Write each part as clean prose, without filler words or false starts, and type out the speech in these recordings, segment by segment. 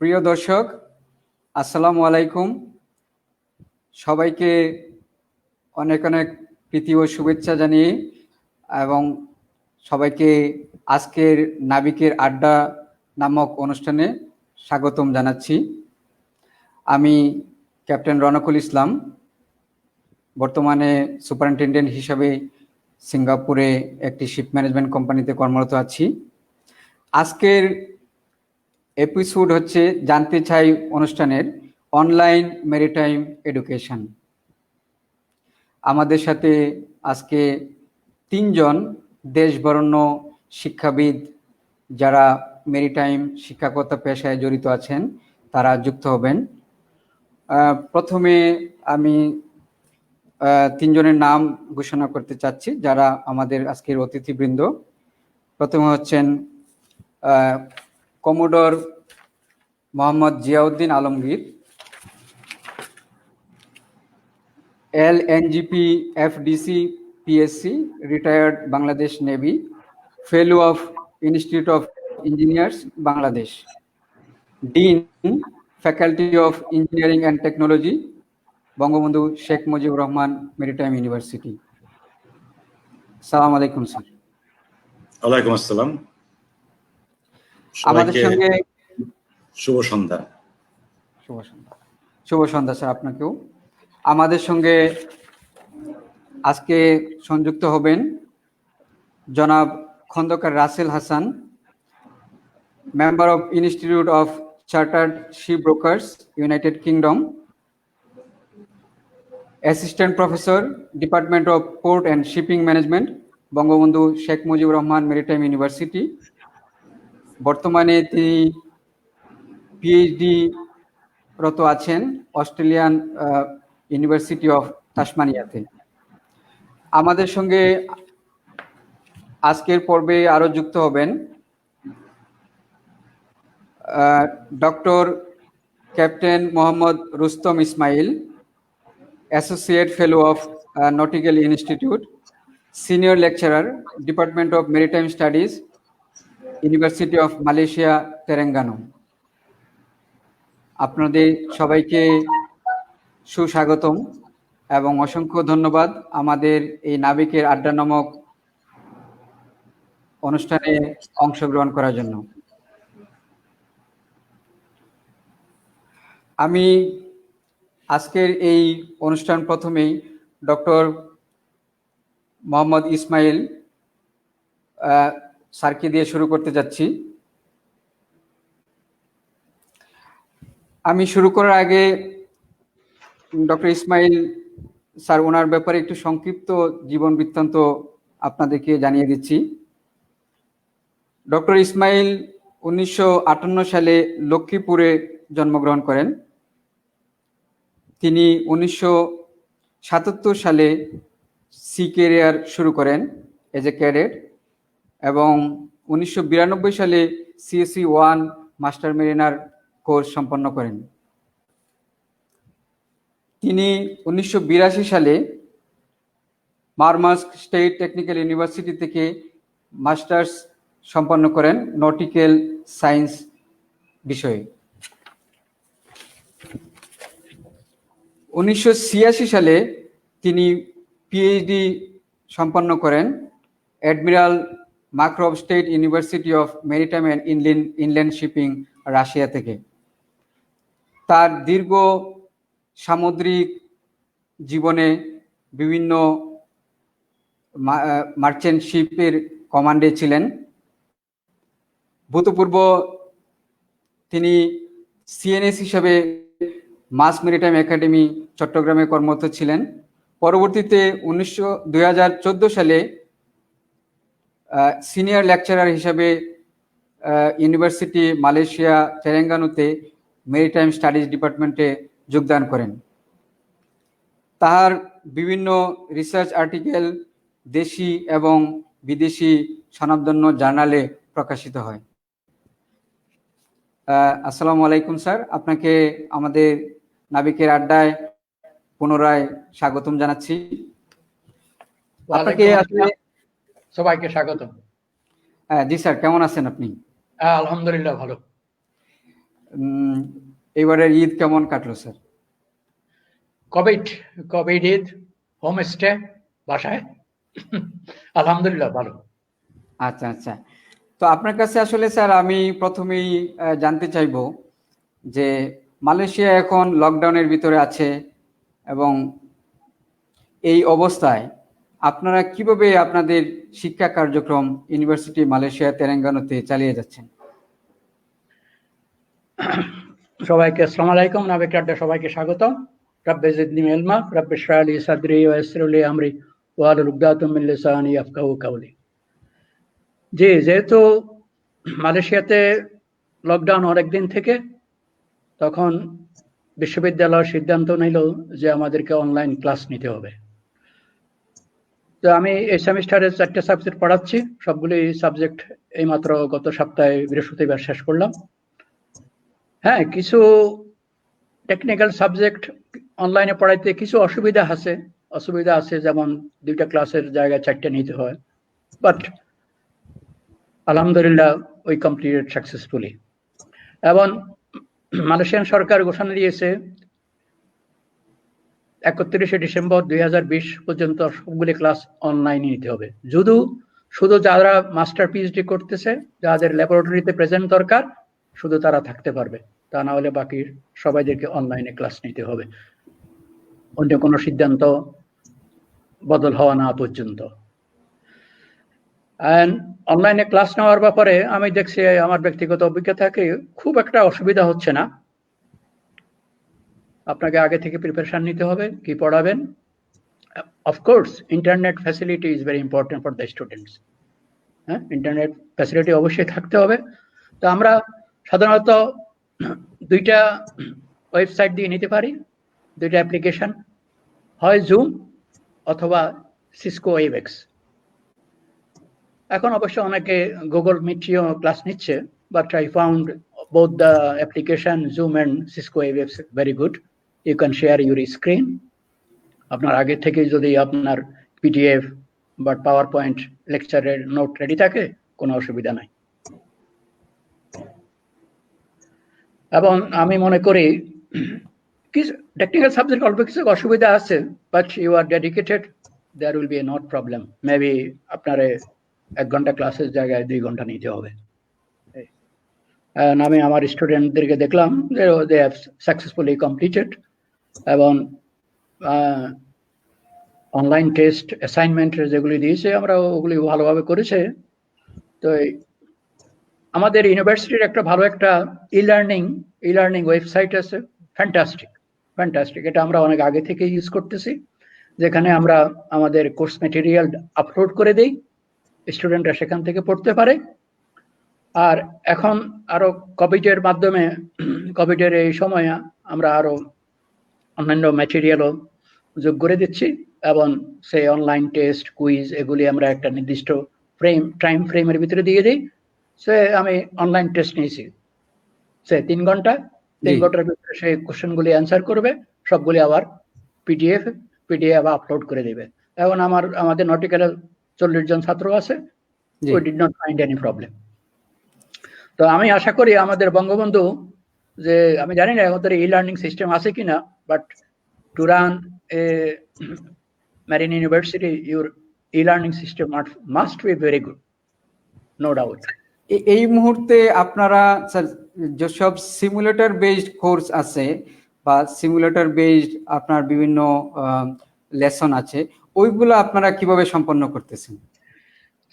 প্রিয় দর্শক, আসসালামু আলাইকুম। সবাইকে অনেক অনেক প্রীতি ও শুভেচ্ছা জানিয়ে এবং সবাইকে আজকের নাবিকের আড্ডা নামক অনুষ্ঠানে স্বাগতম জানাচ্ছি। আমি ক্যাপ্টেন রনকুল ইসলাম, বর্তমানে সুপারিনটেনডেন্ট হিসাবে সিঙ্গাপুরে একটি শিপ ম্যানেজমেন্ট কোম্পানিতে কর্মরত আছি। আজকের এপিসোড হচ্ছে জানতে চাই অনুষ্ঠানের অনলাইন মেরিটাইম এডুকেশন। আমাদের সাথে আজকে তিনজন দেশবরেণ্য শিক্ষাবিদ যারা মেরিটাইম শিক্ষকতা পেশায় জড়িত আছেন তারা যুক্ত হবেন। প্রথমে আমি তিনজনের নাম ঘোষণা করতে চাচ্ছি যারা আমাদের আজকের অতিথিবৃন্দ। প্রথমে হচ্ছেন commodore Mohammad Ziauddin Alamgir, LNGP FDC PSC, retired Bangladesh navy, fellow of institute of engineers Bangladesh, dean faculty of engineering and technology, Bangabandhu Sheikh Mujibur Rahman maritime university. সালাম আলাইকুম স্যার। ওয়ালাইকুম আসসালাম। আমাদের সঙ্গে শুভ সন্ধ্যা। শুভ সন্ধ্যা স্যার আপনাকেও। আমাদের সঙ্গে আজকে সংযুক্ত হবেন জনাব Khondokar Rasel Hasan, member of institute of chartered ship brokers, United Kingdom, assistant professor, department of port and shipping management, Bangabandhu Sheikh Mujibur Rahman maritime university. বর্তমানে তিনি পিএইচডি রত আছেন অস্ট্রেলিয়ান ইউনিভার্সিটি অফ তাসমানিয়াতে। আমাদের সঙ্গে আজকের পর্বে আরো যুক্ত হবেন doctor captain Mohammad Rustam Ismail, associate fellow of nautical institute, senior lecturer, department of maritime studies, university of Malaysia Terengganu. আপনাদের সবাইকে সুস্বাগতম এবং অসংখ্য ধন্যবাদ আমাদের এই নাবিকের আড্ডা নামক অনুষ্ঠানে অংশগ্রহণ করার জন্য। আমি আজকের এই অনুষ্ঠান প্রথমেই ডক্টর মোহাম্মদ ইসমাইল স্যারকে দিয়ে শুরু করতে যাচ্ছি। আমি শুরু করার আগে ডক্টর ইসমাইল স্যার ওনার ব্যাপারে একটু সংক্ষিপ্ত জীবন বৃত্তান্ত আপনাদেরকে জানিয়ে দিচ্ছি। ডক্টর ইসমাইল 1958 সালে লক্ষ্মীপুরে জন্মগ্রহণ করেন। তিনি 1977 সালে সি ক্যারিয়ার শুরু করেন এজ এ ক্যাডেট এবং 1992 সালে CSE 1 মাস্টার মেরিনার কোর্স সম্পন্ন করেন। তিনি 1982 সালে মারমাস্ক স্টেট টেকনিক্যাল ইউনিভার্সিটি থেকে মাস্টার্স সম্পন্ন করেন নটিক্যাল সায়েন্স বিষয়ে। 1986 সালে তিনি পিএইচডি সম্পন্ন করেন Admiral Makarov State University of Maritime and Inland Shipping, Russia থেকে। তার দীর্ঘ সামুদ্রিক জীবনে বিভিন্ন মার্চেন্ট শিপের কমান্ডে ছিলেন। ভূতপূর্ব তিনি সিএনএস হিসাবে মাস মেরিটাইম একাডেমি চট্টগ্রামে কর্মরত ছিলেন। পরবর্তীতে 2014 সালে সিনিয়র লেকচারার হিসাবে ইউনিভার্সিটি মালয়েশিয়া তেরেঙ্গানুতে মেরিটাইম স্টাডিজ ডিপার্টমেন্টে যোগদান করেন। তার বিভিন্ন রিসার্চ আর্টিকেল দেশি এবং বিদেশি স্বনামধন্য জার্নালে প্রকাশিত হয়। আসসালামু আলাইকুম স্যার, আপনাকে আমাদের নাবিকের আড্ডায় পুনরায় স্বাগতম জানাচ্ছি। আপনাকে সবাইকে স্বাগত। জি স্যার, কেমন আছেন আপনি? আলহামদুলিল্লাহ ভালো। এবারের ঈদ কেমন কাটলো sir? Covid Eid, home stay, বাসায়। আলহামদুলিল্লাহ ভালো। আচ্ছা আচ্ছা, তো আপনার কাছে আসলে স্যার আমি প্রথমেই জানতে চাইবো যে মালয়েশিয়া এখন লকডাউনের ভিতরে আছে এবং এই অবস্থায় আপনারা কিভাবে আপনাদের শিক্ষা কার্যক্রম ইউনিভার্সিটি মালয়েশিয়া তেলেঙ্গানাতে চালিয়ে যাচ্ছেন? সবাইকে আসসালামু আলাইকুম, নাবিক আড্ডা সবাইকে স্বাগতম। রাব্বি জিদনি ইলমা, রাব্বি ইশরাহ লি সাদরি ওয়া ইয়াসসির লি আমরি ওয়াহলুল উকদাতাম মিন লিসানি ইয়াফকাহু কাওলি। যেহেতু মালয়েশিয়াতে লকডাউন অনেকদিন থেকে, তখন বিশ্ববিদ্যালয় সিদ্ধান্ত নিল যে আমাদেরকে অনলাইন ক্লাস নিতে হবে। তো আমি এই সেমিস্টারে 4টে সাবজেক্ট পড়াচ্ছি, সবগুলি সাবজেক্ট এইমাত্র গত সপ্তাহে বৃহস্পতিবার শেষ করলাম। হ্যাঁ, কিছু টেকনিক্যাল সাবজেক্ট অনলাইনে পড়াইতে কিছু অসুবিধা আছে, যেমন 2টা ক্লাসের জায়গায় 4টে নিতে হয়, বাট আলহামদুলিল্লাহ উই কমপ্লিটেড সাকসেসফুলি। এবং মালয়েশিয়ান সরকার ঘোষণা দিয়েছে 31শে ডিসেম্বর 2020 পর্যন্ত সবগুলি ক্লাস অনলাইনে নিতে হবে। শুধু যারা মাস্টার পিএইচডি করতেছে, যাদের ল্যাবরেটরিতে প্রেজেন্ট দরকার, শুধু তারা থাকতে পারবে, তা না হলে বাকি সবাইদেরকে অনলাইনে ক্লাস নিতে হবে, অন্য কোনো সিদ্ধান্ত বদল হওয়া না পর্যন্ত। অনলাইনে ক্লাস নেওয়ার ব্যাপারে আমি দেখছি, আমার ব্যক্তিগত অভিজ্ঞতাকে খুব একটা অসুবিধা হচ্ছে না। আপনাকে আগে থেকে প্রিপারেশন নিতে হবে কি পড়াবেন। Of course internet facility is very important for the students. হ্যাঁ, ইন্টারনেট ফ্যাসিলিটি অবশ্যই থাকতে হবে। তো আমরা সাধারণত 2টা ওয়েবসাইট দিয়ে নিতে পারি, 2টা অ্যাপ্লিকেশন, হয় জুম অথবা সিসকো ওয়েবএক্স। এখন অবশ্য অনেকে গুগল মিটিও ক্লাস নিচ্ছে, but I found both the application Zoom and Cisco WebEx very good. You can share your screen. আপনার আগে থেকে যদি আপনার পিডিএফ বা পাওয়ার পয়েন্ট লেকচারের নোট রেডি থাকে, কোনো অসুবিধা নাই। এবং আমি মনে করি কিছু টেকনিক্যাল সাবজেক্ট অল্প কিছু অসুবিধা আছে, but you are dedicated, there will be a not problem. Maybe আপনার 1 ঘন্টা ক্লাসের জায়গায় 2 ঘন্টা নিতে হবে। আমি আমার স্টুডেন্টদেরকে দেখলাম যে দে হ্যাভ সাকসেসফুলি কমপ্লিটেড, এবং অনলাইন টেস্ট অ্যাসাইনমেন্ট যেগুলি দিয়েছে আমরা ওগুলি ভালোভাবে করেছে। তো আমাদের ইউনিভার্সিটির একটা ভালো একটা ই লার্নিং ওয়েবসাইট আছে, ফ্যান্টাস্টিক। এটা আমরা অনেক আগে থেকে ইউজ করতেছি, যেখানে আমরা আমাদের কোর্স ম্যাটেরিয়াল আপলোড করে দেই, স্টুডেন্টরা সেখান থেকে পড়তে পারে। আর এখন আরো কোভিডের এই সময়ে আমরা আরো অন্যান্য ম্যাটেরিয়ালও যোগ করে দিচ্ছি, এবং সেই অনলাইন টেস্ট কুইজ এগুলি আমরা একটা নির্দিষ্ট টাইম ফ্রেমের ভিতরে দিয়ে দিই। সে আমি অনলাইন টেস্ট নিয়েছি, সে 3 ঘন্টার ভিতরে সেই কোশ্চেনগুলি অ্যান্সার করবে, সবগুলি আবার পিডিএফ আপলোড করে দেবে। এখন আমাদের নটিক্যালে 40 জন ছাত্র আছে, we did not find any problem. তো আমি আশা করি আমাদের বঙ্গবন্ধু, যে আমি জানি না আমাদের ই লার্নিং সিস্টেম আছে কিনা, but to run a marine university your e learning system must be very good, no doubt. এই মুহূর্তে আপনারা যেসব সিমুলেটর বেসড কোর্স আছে বা সিমুলেটর বেসড আপনার বিভিন্ন লেসন আছে, ওইগুলো আপনারা কিভাবে সম্পন্ন করতেছেন?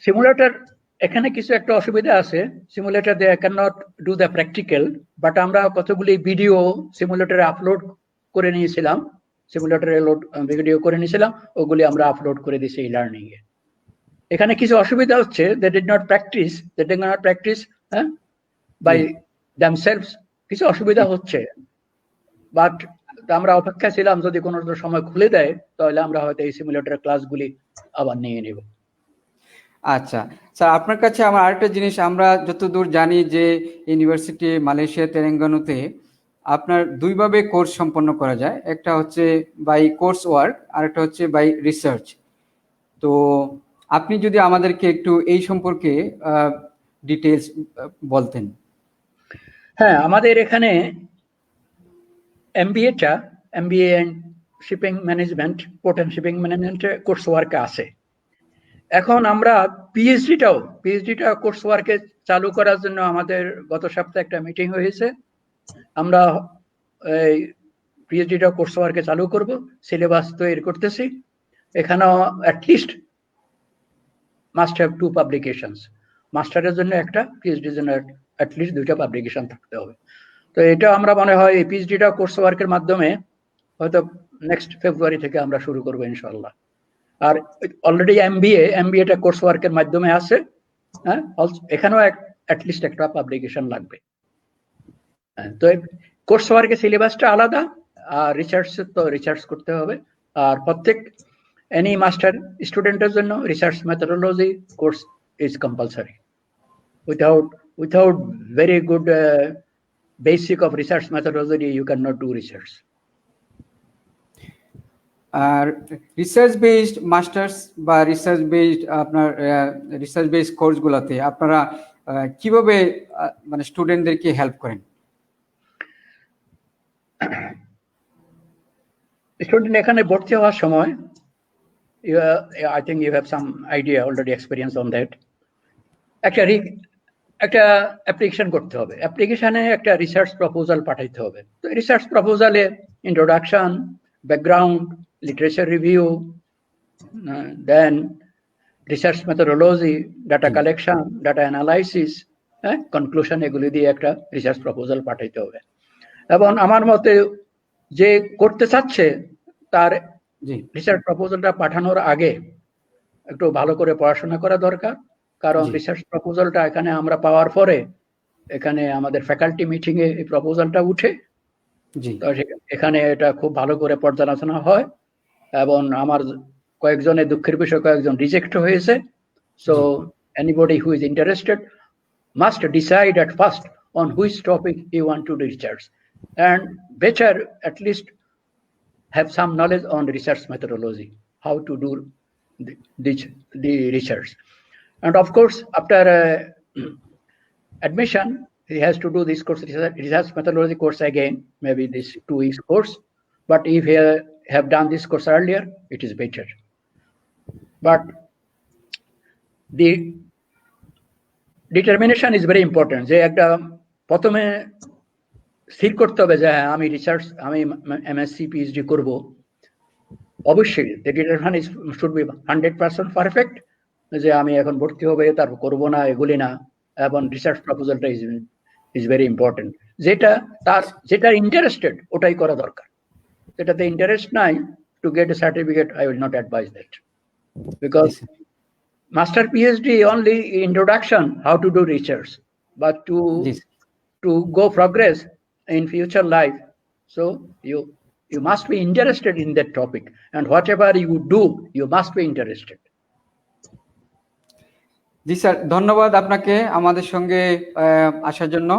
সিমুলেটর, এখানে কিছু একটা অসুবিধা আছে। Simulator they can not do the practical, but আমরা কতগুলি ভিডিও সিমুলেটরে আপলোড করে নিয়েছিলাম, ভিডিও করে নিয়েছিলাম, ওগুলি আমরা আপলোড করে দিয়েছি এই লার্নিং এ। এখানে কিছু অসুবিধা হচ্ছে, they did not practice by themselves, কিছু অসুবিধা হচ্ছে, বাট আমরা অপেক্ষা ছিলাম যদি কোনো সময় খুলে দেয় তাহলে আমরা হয়তো এই সিমুলেটরের ক্লাসগুলি আবার নিয়ে নেব। আচ্ছা স্যার, আপনার কাছে আমার আরেকটা জিনিস, আমরা যতদূর জানি যে ইউনিভার্সিটি মালয়েশিয়া তেলেঙ্গানাতে আপনার 2 ভাবে কোর্স সম্পন্ন করা যায়, একটা হচ্ছে বাই কোর্স ওয়ার্ক আর একটা হচ্ছে বাই রিসার্চ। তো আপনি যদি আমাদেরকে একটু এই সম্পর্কে ডিটেলস বলতেন। হ্যাঁ, আমাদের এখানে MBA and shipping management, port and shipping ম্যানেজমেন্টের কোর্স ওয়ার্কে আছে। এখন আমরা পিএইচডিটা কোর্স ওয়ার্কে চালু করার জন্য আমাদের গত সপ্তাহে একটা মিটিং হয়েছে। আমরা এই পিএইচডিটা কোর্স ওয়ার্কে চালু করব, সিলেবাস তৈরি করতেছি। এখানেও অ্যাটলিস্ট মাস্ট হ্যাভ 2 পাবলিকেশনস, মাস্টারের জন্য একটা, পিএইচডির জন্য অ্যাটলিস্ট 2টা পাবলিকেশন থাকতে হবে। তো এটা আমরা মনে হয় এই পিএইচডিটা কোর্স ওয়ার্কের মাধ্যমে হয়তো নেক্সট ফেব্রুয়ারি থেকে আমরা শুরু করবো ইনশাআল্লাহ। আর অলরেডি এমবিএটা কোর্স ওয়ার্কের মাধ্যমে আছে। হ্যাঁ, এখানেও অ্যাটলিস্ট একটা পাবলিকেশন লাগবে। তো কোর্স ওয়ার্কের সিলেবাসটা আলাদা, আর রিসার্চ করতে হবে। আর প্রত্যেক এনি মাস্টার স্টুডেন্টের জন্য research methodology course is compulsory. Without very good basic of research methodology, you cannot do research. আর রিসার্চ বেসড মাস্টার্স বা রিসার্চ বেসড আপনার রিসার্চ বেসড কোর্সগুলোতে আপনারা কিভাবে মানে স্টুডেন্টদেরকে হেল্প করেন? স্টুডেন্ট এখানে ভর্তি হওয়ার সময়, I think you have some idea already, experience on that. একটা অ্যাপ্লিকেশন করতে হবে। অ্যাপ্লিকেশনে একটা রিসার্চ প্রপোজাল পাঠাইতে হবে। তো রিসার্চ প্রপোজালে introduction, background, literature review, then research methodology, data collection, data analysis, conclusion, এগুলি দিয়ে একটা রিসার্চ প্রপোজাল পাঠাইতে হবে। এবং আমার মতে যে করতে চাচ্ছে তার রিসার্চ প্রপোজালটা পাঠানোর আগে একটু ভালো করে পড়াশোনা করা দরকার। কারণ রিসার্চ প্রপোজালটা এখানে আমরা পাওয়ার পরে এখানে আমাদের ফ্যাকাল্টি মিটিং এ এই প্রপোজালটা উঠে, তো এখানে এটা খুব ভালো করে পর্যালোচনা হয়। এবং আমার কয়েকজনের দুঃখের বিষয় কয়েকজন রিজেক্ট হয়েছে। So anybody who is interested must decide at first on which topic you want to research, and better at least have some knowledge on research methodology, how to do the research. And of course, after admission, he has to do this course, research methodology course again, maybe this 2 weeks course. But if he have done this course earlier, it is better. But the determination is very important. যে একটা প্রথমে স্থির করতে হবে যে আমি MSc PhD করব। অবশ্যই the determination should be 100% perfect, যে আমি এখন ভর্তি হবে তারপর করব না, এগুলি না। এবং রিসার্চ প্রপোজালটা ইজ ভেরি ইম্পর্টেন্ট। যেটা ইন্টারেস্টেড ওটাই করা দরকার। যেটাতে ইন্টারেস্ট নাই, to get A certificate I will not advice that, because master PhD only introduction how to do research, but to go progress in future life, so you must be interested in that topic, and whatever you do you must be interested. G sir, ধন্যবাদ আপনাকে আমাদের সঙ্গে আসার জন্য।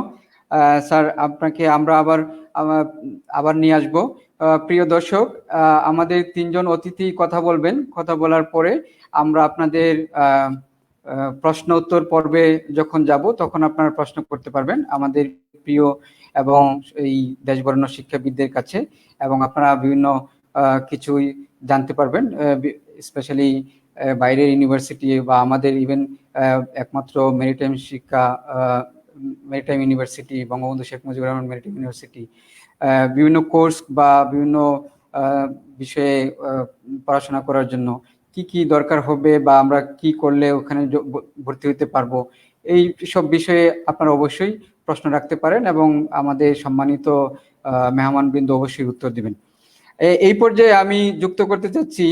Sir, আপনাকে আমরা আবার নিয়ে আসব। প্রিয় দর্শক, আমাদের 3 জন অতিথি কথা বলবেন। কথা বলার পরে আমরা আপনাদের প্রশ্ন উত্তর পর্বে যখন যাব তখন আপনারা প্রশ্ন করতে পারবেন আমাদের প্রিয় এবং এই দেশবরেণ্য শিক্ষাবিদদের কাছে, এবং আপনারা বিভিন্ন কিছুই জানতে পারবেন, স্পেশালি বাইরের ইউনিভার্সিটি বা আমাদের ইভেন একমাত্র maritime university, Bangabandhu Sheikh Mujibur Rahman maritime university, বিভিন্ন কোর্স বা বিভিন্ন বিষয়ে পড়াশোনা করার জন্য কি কি দরকার হবে বা আমরা কি করলে ওখানে ভর্তি হতে পারবো, এই সব বিষয়ে আপনারা অবশ্যই প্রশ্ন রাখতে পারেন এবং আমাদের সম্মানিত মেহমানবৃন্দ অবশ্যই উত্তর দিবেন। এই পর্যায়ে আমি যুক্ত করতে চাচ্ছি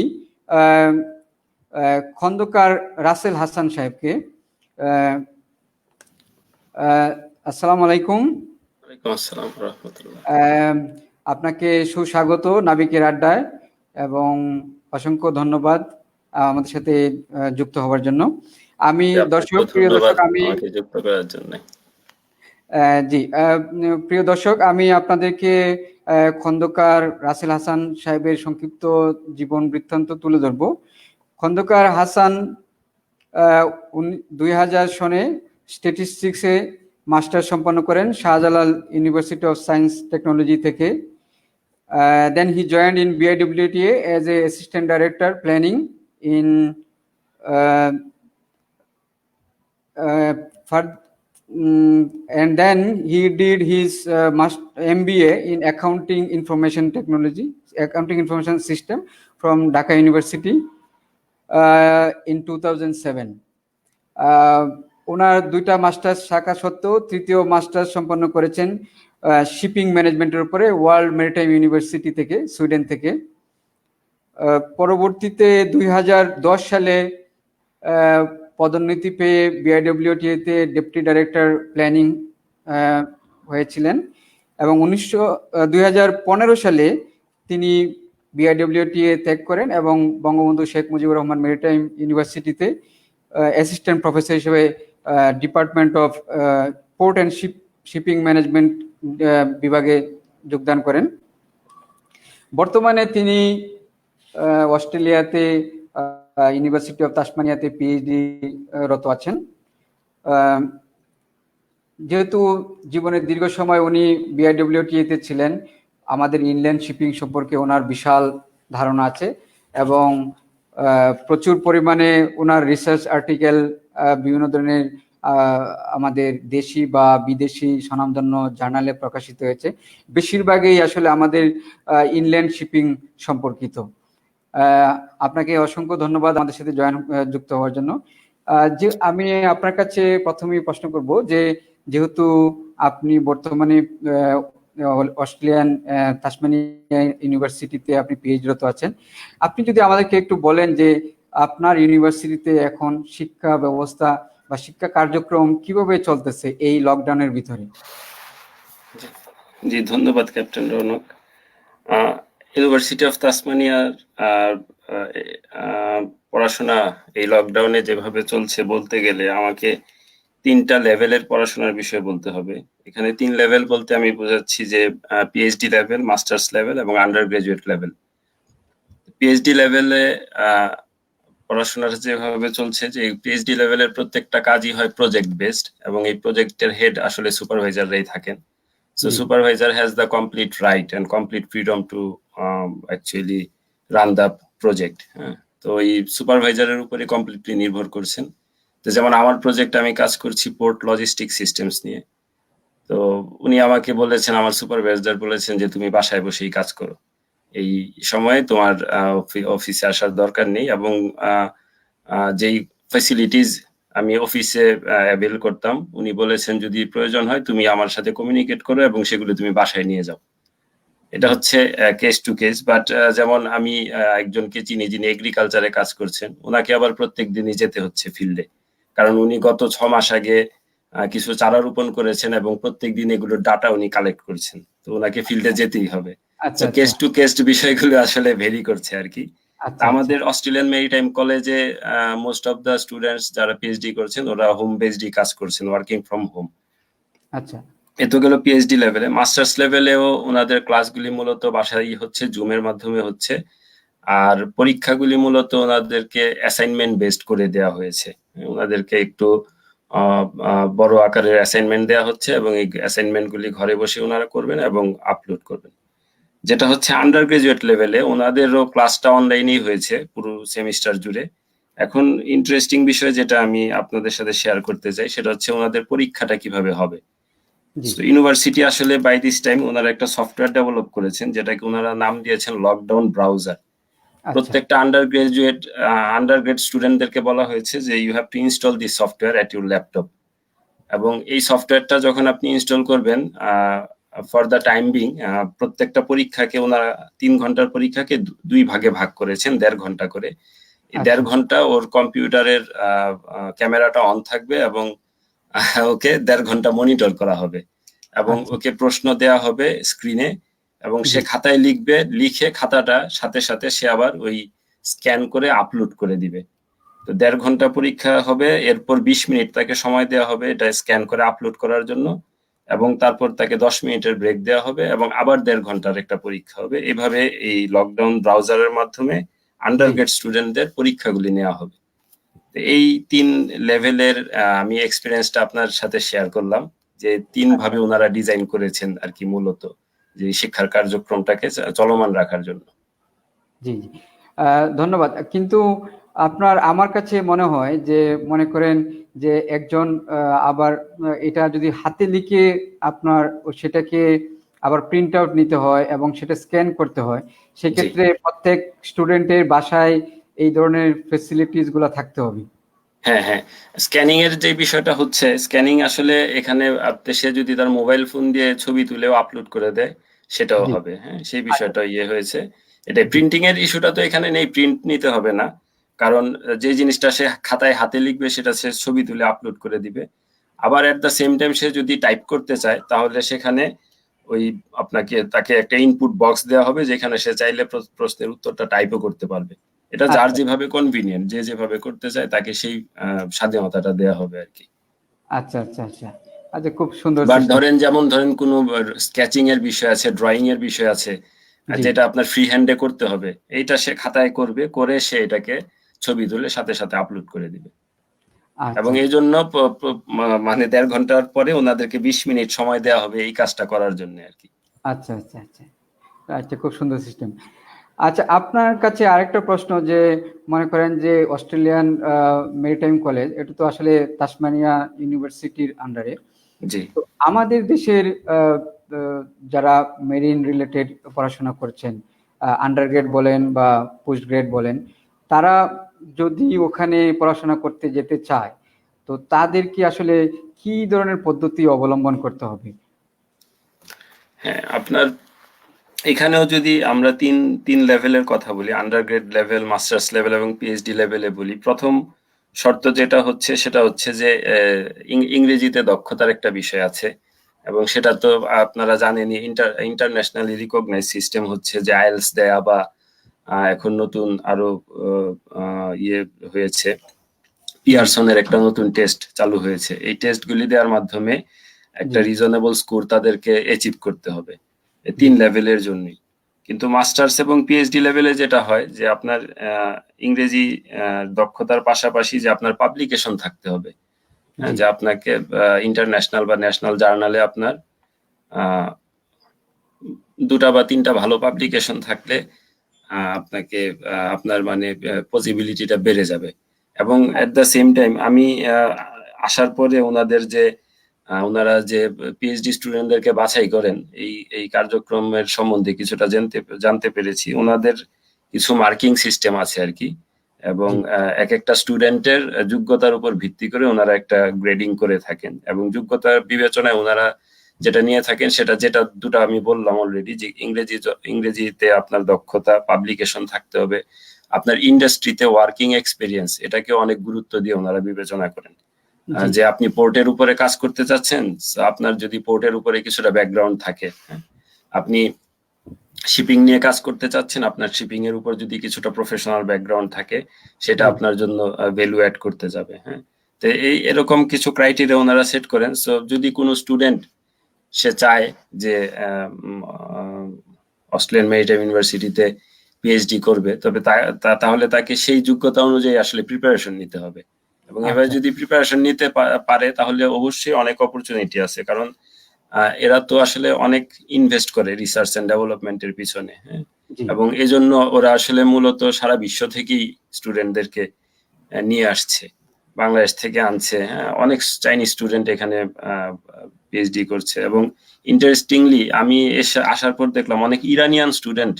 খন্দকার রাসেল হাসান সাহেবকে। আসসালামু আলাইকুম। ওয়ালাইকুম আসসালাম ওয়া রাহমাতুল্লাহ। আপনাকে সুস্বাগত নাবিকের আড্ডায় এবং অসংখ্য ধন্যবাদ আমাদের সাথে যুক্ত হওয়ার জন্য। প্রিয় দর্শক, আমি আপনাদেরকে খন্দকার রাসেল হাসান সাহেবের সংক্ষিপ্ত জীবন বৃত্তান্ত তুলে ধরব। খন্দকার হাসান 2000 সনে স্ট্যাটিস্টিক্সে মাস্টার্স সম্পন্ন করেন Shahjalal university of science technology থেকে। Then he joined in BIWTA as a assistant director planning in and then he did his MBA in accounting information technology, accounting information system from Dhaka University in 2007. ওনার দুইটা masters শাখা সত্ত্বেও তৃতীয় masters সম্পন্ন করেছেন shipping ম্যানেজমেন্টের উপরে world maritime university থেকে, Sweden থেকে। পরবর্তীতে 2010 সালে পদোন্নতি পেয়ে বিআইডব্লিউটিএতে ডেপুটি ডাইরেক্টর প্ল্যানিং হয়েছিলেন এবং 2015 সালে তিনি বিআইডব্লিউটিএ ত্যাগ করেন এবং বঙ্গবন্ধু শেখ মুজিবুর রহমান মেরিটাইম ইউনিভার্সিটিতে অ্যাসিস্ট্যান্ট প্রফেসর হিসেবে department of port and shipping management বিভাগে যোগদান করেন। বর্তমানে তিনি অস্ট্রেলিয়াতে ইউনিভার্সিটি অফ তাসমানিয়াতে পিএইচডি রত আছেন। যেহেতু জীবনের দীর্ঘ সময় উনি বিআইডব্লিউটিএতে ছিলেন, আমাদের ইনল্যান্ড শিপিং সম্পর্কে ওনার বিশাল ধারণা আছে এবং প্রচুর পরিমাণে ওনার রিসার্চ আর্টিকেল বিভিন্ন ধরনের আমাদের দেশি বা বিদেশি স্বনামধন্য জার্নালে প্রকাশিত হয়েছে। বেশিরভাগই আসলে আমাদের ইনল্যান্ড শিপিং সম্পর্কিত। আপনাকে অসংখ্য ধন্যবাদ আমাদের সাথে যুক্ত হওয়ার জন্য। যে আমি আপনার কাছে প্রথমেই প্রশ্ন করব যে যেহেতু আপনি বর্তমানে অস্ট্রেলিয়ান তাসমানিয়া ইউনিভার্সিটিতে আপনি পিএইচডিরত আছেন, আপনি যদি আমাদেরকে একটু বলেন যে আপনার ইউনিভার্সিটিতে এখন শিক্ষা ব্যবস্থা বা শিক্ষা কার্যক্রম কিভাবে চলতেছে এই লকডাউনের ভিতরে। জি, ধন্যবাদ ক্যাপ্টেন রৌনক। ইউনিভার্সিটি অফ তাসমানিয়ার পড়াশোনা এই লকডাউনে যেভাবে চলছে, বলতে গেলে আমাকে 3টা লেভেলের পড়াশোনার বিষয় বলতে হবে। এখানে 3 লেভেল বলতে আমি বোঝাচ্ছি যে পিএইচডি লেভেল, মাস্টার্স লেভেল এবং আন্ডার গ্রাজুয়েট লেভেল। পিএইচডি লেভেলে পড়াশোনাটা যেভাবে চলছে যে পিএইচডি লেভেলের প্রত্যেকটা কাজই হয় প্রজেক্ট বেসড এবং এই প্রজেক্টের হেড আসলে সুপারভাইজাররাই থাকেন। So supervisor has the complete right and complete freedom to actually run the project. তো এই সুপারভাইজারের উপরে কমপ্লিটলি নির্ভর করছেন। তো যেমন আমার প্রজেক্ট, আমি কাজ করছি পোর্ট লজিস্টিক সিস্টেমস নিয়ে। তো উনি আমাকে বলেছেন, আমার সুপারভাইজার বলেছেন যে তুমি বাসায় বসেই কাজ করো, এই সময়ে তোমার অফিসে আসার দরকার নেই। এবং যেই ফ্যাসিলিটিস আমি অফিসে অ্যাভেল করতাম, উনি বলেছেন যদি প্রয়োজন হয় তুমি আমার সাথে কমিউনিকেট করো এবং সেগুলো তুমি বাসায় নিয়ে যাও। এটা হচ্ছে কেস টু কেস। বাট যেমন আমি একজনকে চিনি যিনি এগ্রিকালচারে কাজ করছেন, ওনাকে আবার প্রত্যেক দিনই যেতে হচ্ছে ফিল্ডে, কারণ উনি গত 6 মাস আগে কিছু চারা রোপণ করেছেন এবং প্রত্যেক দিন এগুলোর ডাটা উনি কালেক্ট করছেন। তো ওনাকে ফিল্ডে যেতেই হবে। কেস টু কেস বিষয়গুলো আসলে ভেরি করছে আর কি। আমাদের অস্ট্রেলিয়ান মেরিটাইম কলেজে মোস্ট অফ দ্য স্টুডেন্টস যারা পিএইচডি করছেন ওরা হোম বেসডই কাজ করছেন, ওয়ার্কিং ফ্রম হোম। আচ্ছা, এ তো গেল পিএইচডি লেভেলে। মাস্টার্স লেভেলেও ওনাদের ক্লাসগুলি মূলত বাসায় হচ্ছে, জুমের মাধ্যমে হচ্ছে, আর পরীক্ষাগুলি মূলত ওনাদেরকে অ্যাসাইনমেন্ট বেসড করে দেওয়া হয়েছে। ওনাদেরকে একটু বড় আকারের অ্যাসাইনমেন্ট দেওয়া হচ্ছে এবং এই অ্যাসাইনমেন্টগুলি ঘরে বসে ওনারা করবেন এবং আপলোড করবেন। যেটা হচ্ছে আন্ডার গ্রাজুয়েট লেভেলে, ওনাদেরও ক্লাসটা অনলাইনেই হয়েছে পুরো সেমিস্টার জুড়ে। এখন ইন্টারেস্টিং বিষয় যেটা আমি আপনাদের সাথে শেয়ার করতে চাই সেটা হচ্ছে ওনাদের পরীক্ষাটা কিভাবে হবে। ইউনিভার্সিটি আসলে বাই দিস টাইম ওনারা একটা সফটওয়্যার ডেভেলপ করেছেন যেটাকে ওনারা নাম দিয়েছেন লকডাউন ব্রাউজার। প্রত্যেকটা আন্ডারগ্রেড স্টুডেন্টদেরকে বলা হয়েছে যে you have to install this software at your laptop. এবং এই সফটওয়্যারটা যখন আপনি ইনস্টল করবেন, ফর দ্য টাইম বিং প্রত্যেকটা পরীক্ষাকে ওনারা 3 ঘন্টার পরীক্ষাকে 2 ভাগে ভাগ করেছেন, 1.5 ঘন্টা করে। এই 1.5 ঘন্টা ওর কম্পিউটারের ক্যামেরাটা অন থাকবে এবং ওকে 1.5 ঘন্টা মনিটর করা হবে এবং ওকে প্রশ্ন দেয়া হবে স্ক্রিনে এবং সে খাতায় লিখবে, লিখে খাতাটা সাথে সাথে সে আবার ওই স্ক্যান করে আপলোড করে দিবে। তো 1.5 ঘন্টা পরীক্ষা হবে, এরপর 20 মিনিট তাকে সময় দেওয়া হবে এটা স্ক্যান করে আপলোড করার জন্য এবং তারপর তাকে 10 মিনিটের ব্রেক দেওয়া হবে এবং আবার 1.5 ঘন্টার একটা পরীক্ষা হবে। এইভাবে এই লকডাউন ব্রাউজারের মাধ্যমে আন্ডারগ্রেড স্টুডেন্টদের পরীক্ষাগুলি নেওয়া হবে। এই 3 লেভেলের আমি এক্সপিরিয়েন্সটা আপনার সাথে শেয়ার করলাম। যে 3 ভাবে ওনারা ডিজাইন করেছেন আর কি, মূলত যে শিক্ষার কার্যক্রমটাকে চলমান রাখার জন্য। জি জি, ধন্যবাদ। কিন্তু আমার কাছে মনে হয় যে, মনে করেন যে একজন আবার এটা যদি হাতে লিখে আপনার সেটাকে আবার প্রিন্ট আউট নিতে হয় এবং সেটা স্ক্যান করতে হয়, সেক্ষেত্রে প্রত্যেক স্টুডেন্টের বাসায় এই ধরনের ফেসিলিটিস গুলো থাকতে হবে। হ্যাঁ হ্যাঁ, স্ক্যানিং এর যে বিষয়টা হচ্ছে, স্ক্যানিং আসলে এখানে সে যদি তার মোবাইল ফোন দিয়ে ছবি তুলেও আপলোড করে দেয় সেটাও জি। হবে। হ্যাঁ, সেই বিষয়টা হয়েছে। এটা প্রিন্টিং এর ইস্যুটা তো এখানে নেই, প্রিন্ট নিতে হবে না, কারণ যে জিনিসটা সে খাতায় হাতে লিখবে সেটা সে ছবি তুলে আপলোড করে দিবে। আবার এট দ্য সেম টাইম সে যদি টাইপ করতে চায় তাহলে সেখানে ওই তাকে একটা ইনপুট বক্স দেওয়া হবে, যেখানে সে চাইলে প্রশ্নের উত্তরটা টাইপও করতে পারবে। এটা যার আচ্ছা যেভাবে কনভিনিয়েন্ট, যে যেভাবে করতে চায় তাকে সেই স্বাধীনতাটা দেওয়া হবে আর কি। আচ্ছা আচ্ছা আচ্ছা আচ্ছা, খুব সুন্দর বাট সিস্টেম। ধরেন কোনো স্কেচিং এর বিষয় আছে, ড্রয়িং এর বিষয় আছে, জি। যেটা আপনার ফ্রি হ্যান্ডে করতে হবে, এইটা সে খাতায় করবে, করে সে এটাকে ছবি তুলে সাথে সাথে আপলোড করে দিবে। এবং আচ্ছা এই জন্য মানে 1.5 ঘন্টার পরে ওনাদেরকে 20 মিনিট সময় দেওয়া হবে এই কাজটা করার জন্য আর কি। আচ্ছা আচ্ছা আচ্ছা আচ্ছা, খুব সুন্দর সিস্টেম। আচ্ছা, আপনার কাছে আরেকটা প্রশ্ন, যে মনে করেন যে অস্ট্রেলিয়ান মেরিটাইম কলেজ, এটা তো আসলে তাসমানিয়া ইউনিভার্সিটির আন্ডারে। জি তো আমাদের দেশের যারা মেরিন রিলেটেড পড়াশোনা করছেন, আন্ডার গ্রেড বলেন বা পোস্ট গ্রেড বলেন, তারা যদি ওখানে পড়াশোনা করতে যেতে চায়, তো তাদের কি আসলে কি ধরনের পদ্ধতি অবলম্বন করতে হবে? হ্যাঁ, আপনার এখানেও যদি আমরা তিন লেভেলের কথা বলি, under grade level, masters level এবং পিএইচডি লেভেলে বলি, প্রথম শর্ত যেটা হচ্ছে সেটা হচ্ছে যে ইংরেজিতে দক্ষতার একটা বিষয় আছে, এবং সেটা তো আপনারা জানেনই, ইন্টারন্যাশনালি রিকগনাইজ সিস্টেম হচ্ছে যে আইএলস দেয়া, বা এখন নতুন আরো হয়েছে, পিয়ারসনের একটা নতুন টেস্ট চালু হয়েছে। এই টেস্টগুলি দেওয়ার মাধ্যমে একটা জি রিজনেবল স্কোর তাদেরকে অ্যাচিভ করতে হবে এই জি 3 লেভেলের জন্যই। কিন্তু মাস্টার্স এবং পিএইচডি লেভেলে যেটা হয় যে আপনার ইংরেজি দক্ষতার পাশাপাশি যে আপনার পাবলিকেশন থাকতে হবে, জি যে আপনাকে ইন্টারন্যাশনাল বা ন্যাশনাল জার্নালে আপনার 2টা বা 3টা ভালো পাবলিকেশন থাকলে আপনাকে আপনার মানে পসিবিলিটিটা বেড়ে যাবে। এবং এট দ্য সেম টাইম আমি আসার পরে ওনারা যে পিএইচডি স্টুডেন্টদেরকে বাছাই করেন, এই কার্যক্রমের সম্বন্ধে কিছুটা জানতে পেরেছি। ওনাদের কিছু মার্কিং সিস্টেম আছে আর কি, এবং জি এক একটা স্টুডেন্টের যোগ্যতার উপর ভিত্তি করে ওনারা একটা গ্রেডিং করে থাকেন, এবং যোগ্যতার বিবেচনায় ওনারা যেটা নিয়ে থাকেন যেটা দুটো আমি বললাম অলরেডি, যে ইংরেজিতে আপনার দক্ষতা, পাবলিকেশন থাকতে হবে, আপনার ইন্ডাস্ট্রিতে ওয়ার্কিং এক্সপিরিয়েন্স, এটাকে অনেক গুরুত্ব দিয়ে ওনারা বিবেচনা করেন। জি যে আপনি পোর্টের উপরে কাজ করতে চাচ্ছেন, আপনার যদি পোর্টের উপরে কিছুটা ব্যাকগ্রাউন্ড থাকে, আপনি শিপিং নিয়ে কাজ করতে চাচ্ছেন, আপনার শিপিং এর উপর যদি কিছুটা প্রফেশনাল ব্যাকগ্রাউন্ড থাকে, সেটা জি আপনার জন্য ভ্যালু অ্যাড করতে যাবে। হ্যাঁ, তো এরকম কিছু ক্রাইটেরিয়া ওনারা সেট করেন। সো যদি কোনো স্টুডেন্ট সে চায় যে অস্ট্রেলিয়ান মেরিটাইম ইউনিভার্সিটিতে পিএইচডি করবে, তবে তাহলে তাকে সেই যোগ্যতা অনুযায়ী আসলে প্রিপারেশন নিতে হবে। এবং এভাবে আচ্ছা যদি প্রিপারেশন নিতে পারে তাহলে অবশ্যই অনেক অপরচুনিটি আছে, কারণ এরা তো আসলে অনেক ইনভেস্ট করে রিসার্চ এন্ড ডেভেলপমেন্টের পিছনে। হ্যাঁ, জি এবং এজন্য ওরা আসলে মূলত সারা বিশ্ব থেকেই স্টুডেন্টদেরকে নিয়ে আসছে, বাংলাদেশ থেকে আনছে। হ্যাঁ, অনেক চাইনিজ স্টুডেন্ট এখানে পিএইচডি করছে, এবং ইন্টারেস্টিংলি আমি আসার পর দেখলাম অনেক ইরানিয়ান স্টুডেন্ট,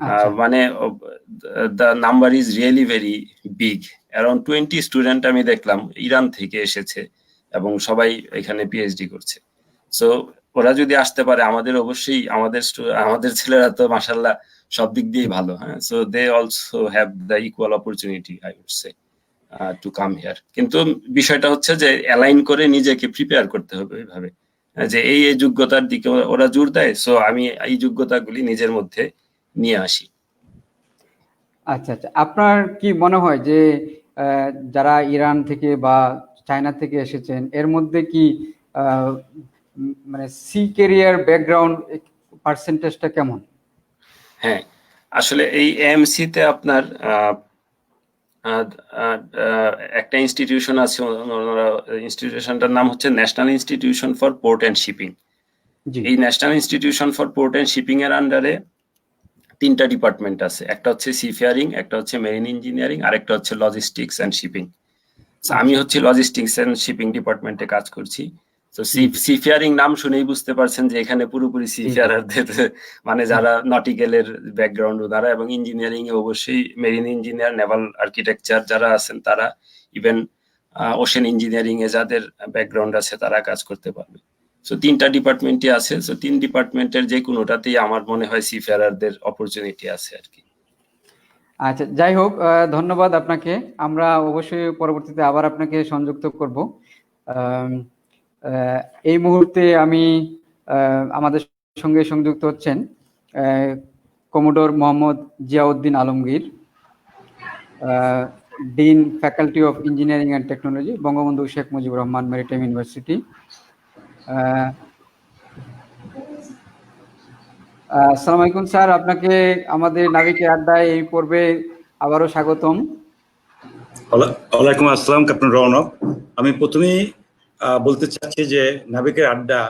আচ্ছা মানে the number is really very big, around 20 student আমি দেখলাম ইরান থেকে এসেছে, এবং সবাই এখানে পিএইচডি করছে। সো ওরা যদি আসতে পারে, আমাদের অবশ্যই আমাদের ছেলেরা তো মাশাআল্লাহ সব দিক দিয়েই ভালো। হ্যাঁ, so they also have the equal opportunity, I would say, to come here. কিন্তু বিষয়টা হচ্ছে যে অ্যালাইন করে নিজেকে প্রিপেয়ার করতে হবে ওইভাবে, যে এই যোগ্যতার দিকে ওরা জোর দেয়, সো আমি এই যোগ্যতাগুলি নিজের মধ্যে নিয়ে আসি। আচ্ছা আচ্ছা, আপনার কি মনে হয় যে যারা ইরান থেকে বা চায়না থেকে এসেছেন, এর মধ্যে কি মানে সি ক্যারিয়ার ব্যাকগ্রাউন্ড পার্সেন্টেজটা কেমন? হ্যাঁ, আসলে এই এএমসি তে আপনার আহ, আহ, আহ, একটা ইনস্টিটিউশন আছে, ইনস্টিটিউশনটার নাম হচ্ছে national institution for port and shipping. জি। এই national institution for port and shipping এর আন্ডারে 3টা ডিপার্টমেন্ট আছে। একটা হচ্ছে সিফেয়ারিং, একটা হচ্ছে মেরিন ইঞ্জিনিয়ারিং, আর একটা হচ্ছে লজিস্টিক্স অ্যান্ড শিপিং। আমি আচ্ছা। হচ্ছে লজিস্টিক্স এন্ড শিপিং ডিপার্টমেন্টে কাজ করছি। তো জি সিফেয়ারিং নাম শুনেই বুঝতে পারছেন যে এখানে পুরোপুরি জি জি সিফেয়ারারদের মানে যারা নটিক্যালের ব্যাকগ্রাউন্ড ওনারা, এবং ইঞ্জিনিয়ারিং এ অবশ্যই মেরিন ইঞ্জিনিয়ার, নেভাল আর্কিটেকচার যারা আছেন তারা, ইভেন ওশেন ইঞ্জিনিয়ারিং এ যাদের ব্যাকগ্রাউন্ড আছে তারা কাজ করতে পারবে। সো 3টা ডিপার্টমেন্টই আছে। সো 3 ডিপার্টমেন্টের যে কোনোটাতেই আমার মনে হয় সিফেয়ারারদের অপরচুনিটি আছে আর কি। আচ্ছা, যাই হোক, ধন্যবাদ আপনাকে। আমরা অবশ্যই পরবর্তীতে আবার আপনাকে সংযুক্ত করব। আম, আহ, এই মুহূর্তে আমি আমাদের সঙ্গে সংযুক্ত হচ্ছেন commodore Mohammad Ziauddin Alamgir, dean faculty of engineering and technology, Bangabandhu Sheikh Mujibur Rahman maritime university. আসসালামু আলাইকুম স্যার, আপনাকে আমাদের নাবিকের আড্ডায় এই পর্বে আবারও স্বাগতম। ওয়ালাইকুম আসসালাম ক্যাপ্টেন রৌনক। আমি প্রথমেই বলতে চাচ্ছি যে নাবিকের আড্ডা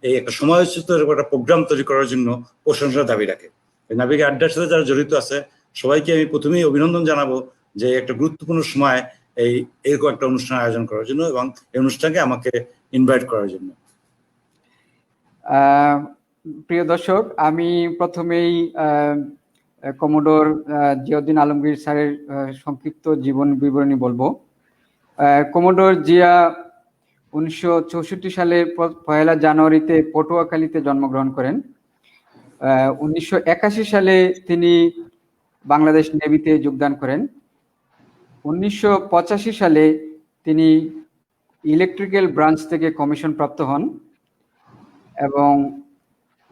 এই একটা সমালোচিত একটা প্রোগ্রাম তৈরি করার জন্য প্রশংসার দাবি রাখে। নাবিকের আড্ডার সাথে যারা জড়িত আছে সবাইকে আমি প্রথমেই অভিনন্দন জানাবো যে একটা গুরুত্বপূর্ণ সময় এরকম একটা অনুষ্ঠান আয়োজন করার জন্য এবং এই অনুষ্ঠানকে আমাকে ইনভাইট করার জন্য। প্রিয় দর্শক, আমি প্রথমেই কমোডোর জিয়াউদ্দিন আলমগীর স্যারের সংক্ষিপ্ত জীবন বিবরণী বলবো। কমোডোর জিয়া 1964 সালে 1 জানুয়ারিতে পটুয়াখালীতে জন্মগ্রহণ করেন। 1981 সালে তিনি বাংলাদেশ নেভিতে যোগদান করেন। 1985 সালে তিনি ইলেকট্রিক্যাল ব্রাঞ্চ থেকে কমিশন প্রাপ্ত হন এবং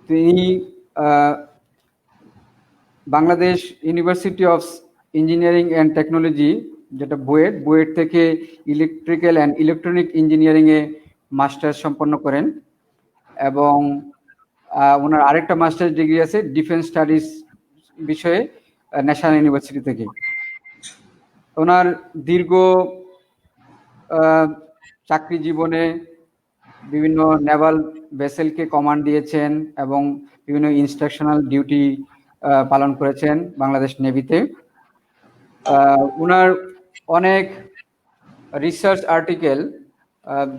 তিনি Bangladesh university of engineering and technology, যেটা বুয়েট থেকে electrical and electronic engineering A masters সম্পন্ন করেন এবং ওনার আরেকটা মাস্টার্স ডিগ্রি আছে ডিফেন্স স্টাডিজ বিষয়ে ন্যাশনাল ইউনিভার্সিটি থেকে। ওনার দীর্ঘ চাকরি জীবনে বিভিন্ন নেভাল ভেসেলকে কমান্ড দিয়েছেন এবং বিভিন্ন ইনস্ট্রাকশনাল ডিউটি পালন করেছেন বাংলাদেশ নেভিতে। ওনার অনেক রিসার্চ আর্টিকেল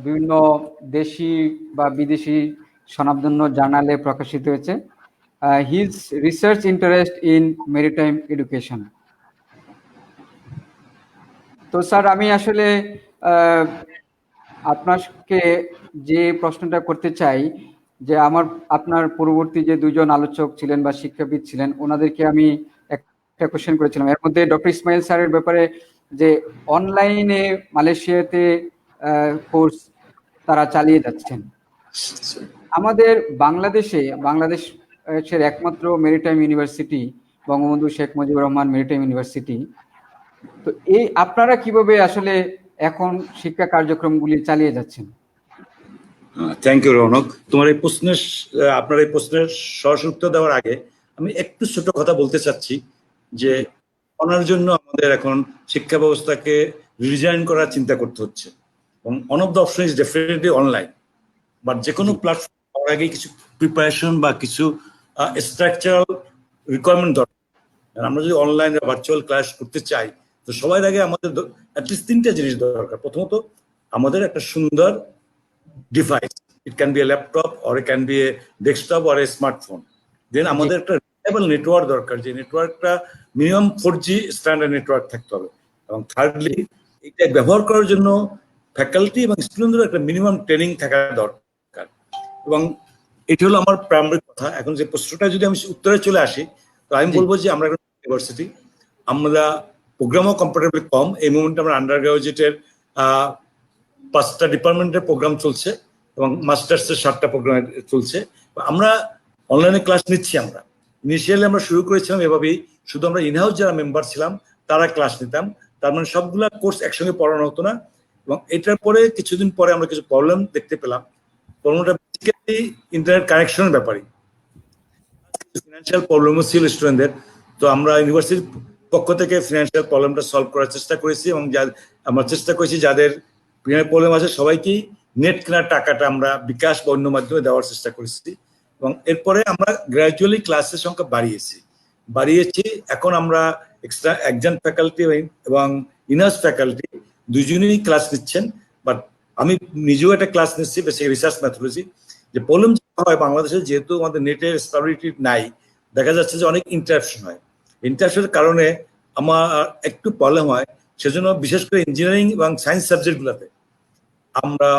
বিভিন্ন দেশি বা বিদেশি স্বনামধন্য জার্নালে প্রকাশিত হয়েছে। His research interest in maritime education. তো স্যার, আমি আসলে আপনাকে যে প্রশ্নটা করতে চাই যে আপনার পূর্ববর্তী যে 2জন আলোচক ছিলেন বা শিক্ষাবিদ ছিলেন, ওনাদেরকে আমি একটা কোশ্চেন করেছিলাম। এর মধ্যে ডক্টর ইসমাইল স্যারের ব্যাপারে যে অনলাইনে মালয়েশিয়াতে কোর্স তারা চালিয়ে যাচ্ছেন। আমাদের বাংলাদেশের একমাত্র maritime university Bangabandhu Sheikh Mujibur Rahman maritime university. তো এই আপনারা কিভাবে আসলে এখন শিক্ষা কার্যক্রমগুলি চালিয়ে যাচ্ছেন? Thank you Rounak. আপনার এই প্রশ্নের সরাসরি উত্তর দেওয়ার আগে আমি একটু ছোট কথা বলতে চাচ্ছি যে ওনার জন্য আমাদের এখন শিক্ষা ব্যবস্থাকে রিডিজাইন করার চিন্তা করতে হচ্ছে এবং one of the option is definitely online. But যে কোনো প্ল্যাটফর্ম পাওয়ার আগে কিছু প্রিপারেশন বা কিছু স্ট্রাকচারাল রিকোয়ারমেন্ট দরকার। আমরা যদি অনলাইন বা ভার্চুয়াল ক্লাস করতে চাই তো সবার আগে আমাদের অ্যাটলিস্ট 3টা জিনিস দরকার। প্রথমত আমাদের একটা সুন্দর device, it can be a laptop or it can be a desktop or a smartphone. Then আমাদের একটা রিলায়েবল নেটওয়ার্ক দরকার, যে নেটওয়ার্কটা মিনিমাম 4G স্ট্যান্ডার্ড নেটওয়ার্ক থাকতে হবে। এবং থার্ডলি এটা ব্যবহার করার জন্য ফ্যাকাল্টি এবং স্টুডেন্টদের একটা মিনিমাম ট্রেনিং থাকা দরকার। এবং এটি হলো আমার প্রাইমারি কথা। এখন যে প্রশ্নটা যদি আমি উত্তরে চলে আসি, তো আমি বলবো যে আমরা ইউনিভার্সিটি, আমরা প্রোগ্রামও কম্পারেবলি কম। এই মুমেন্টে আমরা আন্ডার গ্রাজুয়েটের 5টা ডিপার্টমেন্টের প্রোগ্রাম চলছে এবং মাস্টার্সের 7টা প্রোগ্রাম চলছে। আমরা অনলাইনে ক্লাস নিচ্ছি। আমরা ইনিশিয়ালি আমরা শুরু করেছিলাম এভাবেই, শুধু আমরা ইনহাউস যারা মেম্বার ছিলাম তারা ক্লাস নিতাম। তার মানে সবগুলা কোর্স একসঙ্গে পড়ানো হতো না। এবং এটার পরে কিছুদিন পরে আমরা কিছু প্রবলেম দেখতে পেলাম। প্রবলেমটা বেসিক্যালি ইন্টারনেট কানেকশনের ব্যাপারে, ফিনান্সিয়াল প্রবলেমও ছিল স্টুডেন্টদের। তো আমরা ইউনিভার্সিটির পক্ষ থেকে ফিনান্সিয়াল প্রবলেমটা সলভ করার চেষ্টা করেছি, এবং আমরা চেষ্টা করেছি যাদের ফিনান্সিয়াল প্রবলেম আছে সবাইকেই নেট কেনার টাকাটা আমরা বিকাশ বা অন্য মাধ্যমে দেওয়ার চেষ্টা করেছি। এবং এরপরে আমরা গ্র্যাজুয়ালি ক্লাসের সংখ্যা বাড়িয়েছি। এখন আমরা এক্সট্রা একজন ফ্যাকাল্টি এবং ইনার্স ফ্যাকাল্টি দুজনেই ক্লাস নিচ্ছেন। বাট আমি নিজেও একটা ক্লাস নিচ্ছি বেসিক রিসার্চ ম্যাথোলজি। যে প্রবলেম হয় বাংলাদেশে, যেহেতু আমাদের নেটের স্টেবিলিটি নাই, দেখা যাচ্ছে যে অনেক ইন্টারাপশন হয়। ইন্টারাপশনের কারণে আমার একটু প্রবলেম হয়। সেজন্য বিশেষ করে ইঞ্জিনিয়ারিং এবং সায়েন্স সাবজেক্টগুলোতে আমরা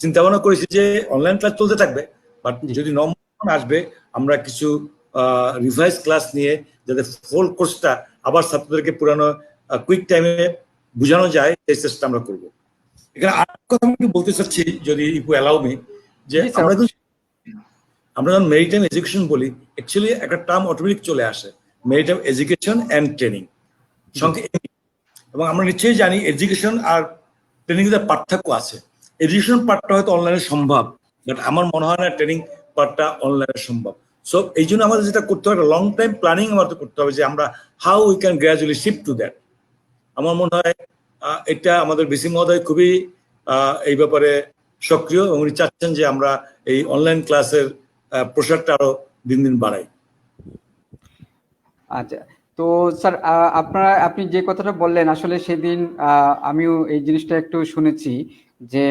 চিন্তা ভাবনা করেছি যে অনলাইন ক্লাস চলতে থাকবে, বাট যদি নমন আসবে আমরা কিছু রিভাইজ ক্লাস নিয়ে যাতে ফুল কোর্সটা আবার ছাত্রদেরকে পুরানো কুইক টাইমে বোঝানো যায় সেই চেষ্টা আমরা করব। এখানে আর কথা আমি বলতে চাচ্ছি, যদি ইফ ইউ অ্যালাউ মি, যে আমরা যখন মেরিটাইম এডুকেশন বলি, অ্যাকচুয়ালি একটা টার্ম অটোমেটিক চলে আসে, মেরিটাইম এডুকেশন অ্যান্ড ট্রেনিং সঙ্গে। এবং আমরা নিশ্চয়ই জানি এডুকেশন আর ট্রেনিং এর পার্থক্য আছে। এডুকেশন পার্টটা হয়তো অনলাইনে সম্ভব, বাট আমার মনে হয় না ট্রেনিং পার্টটা অনলাইনে সম্ভব। সো এই জন্য আমাদের যেটা করতে হবে, লং টাইম প্ল্যানিং আমাদের করতে হবে যে আমরা how we can gradually shift to that. আমার মনে হয় এটা আমাদের বিসি মহোদয় খুবই এই ব্যাপারে সক্রিয় এবং উনি চাচ্ছেন যে আমরা এই অনলাইন ক্লাসের প্রসারটা আরো দিন দিন বাড়াই। আচ্ছা, তো স্যার আপনি যে কথাটা বললেন, আসলে সেদিন আমিও এই জিনিসটা একটু শুনেছি যে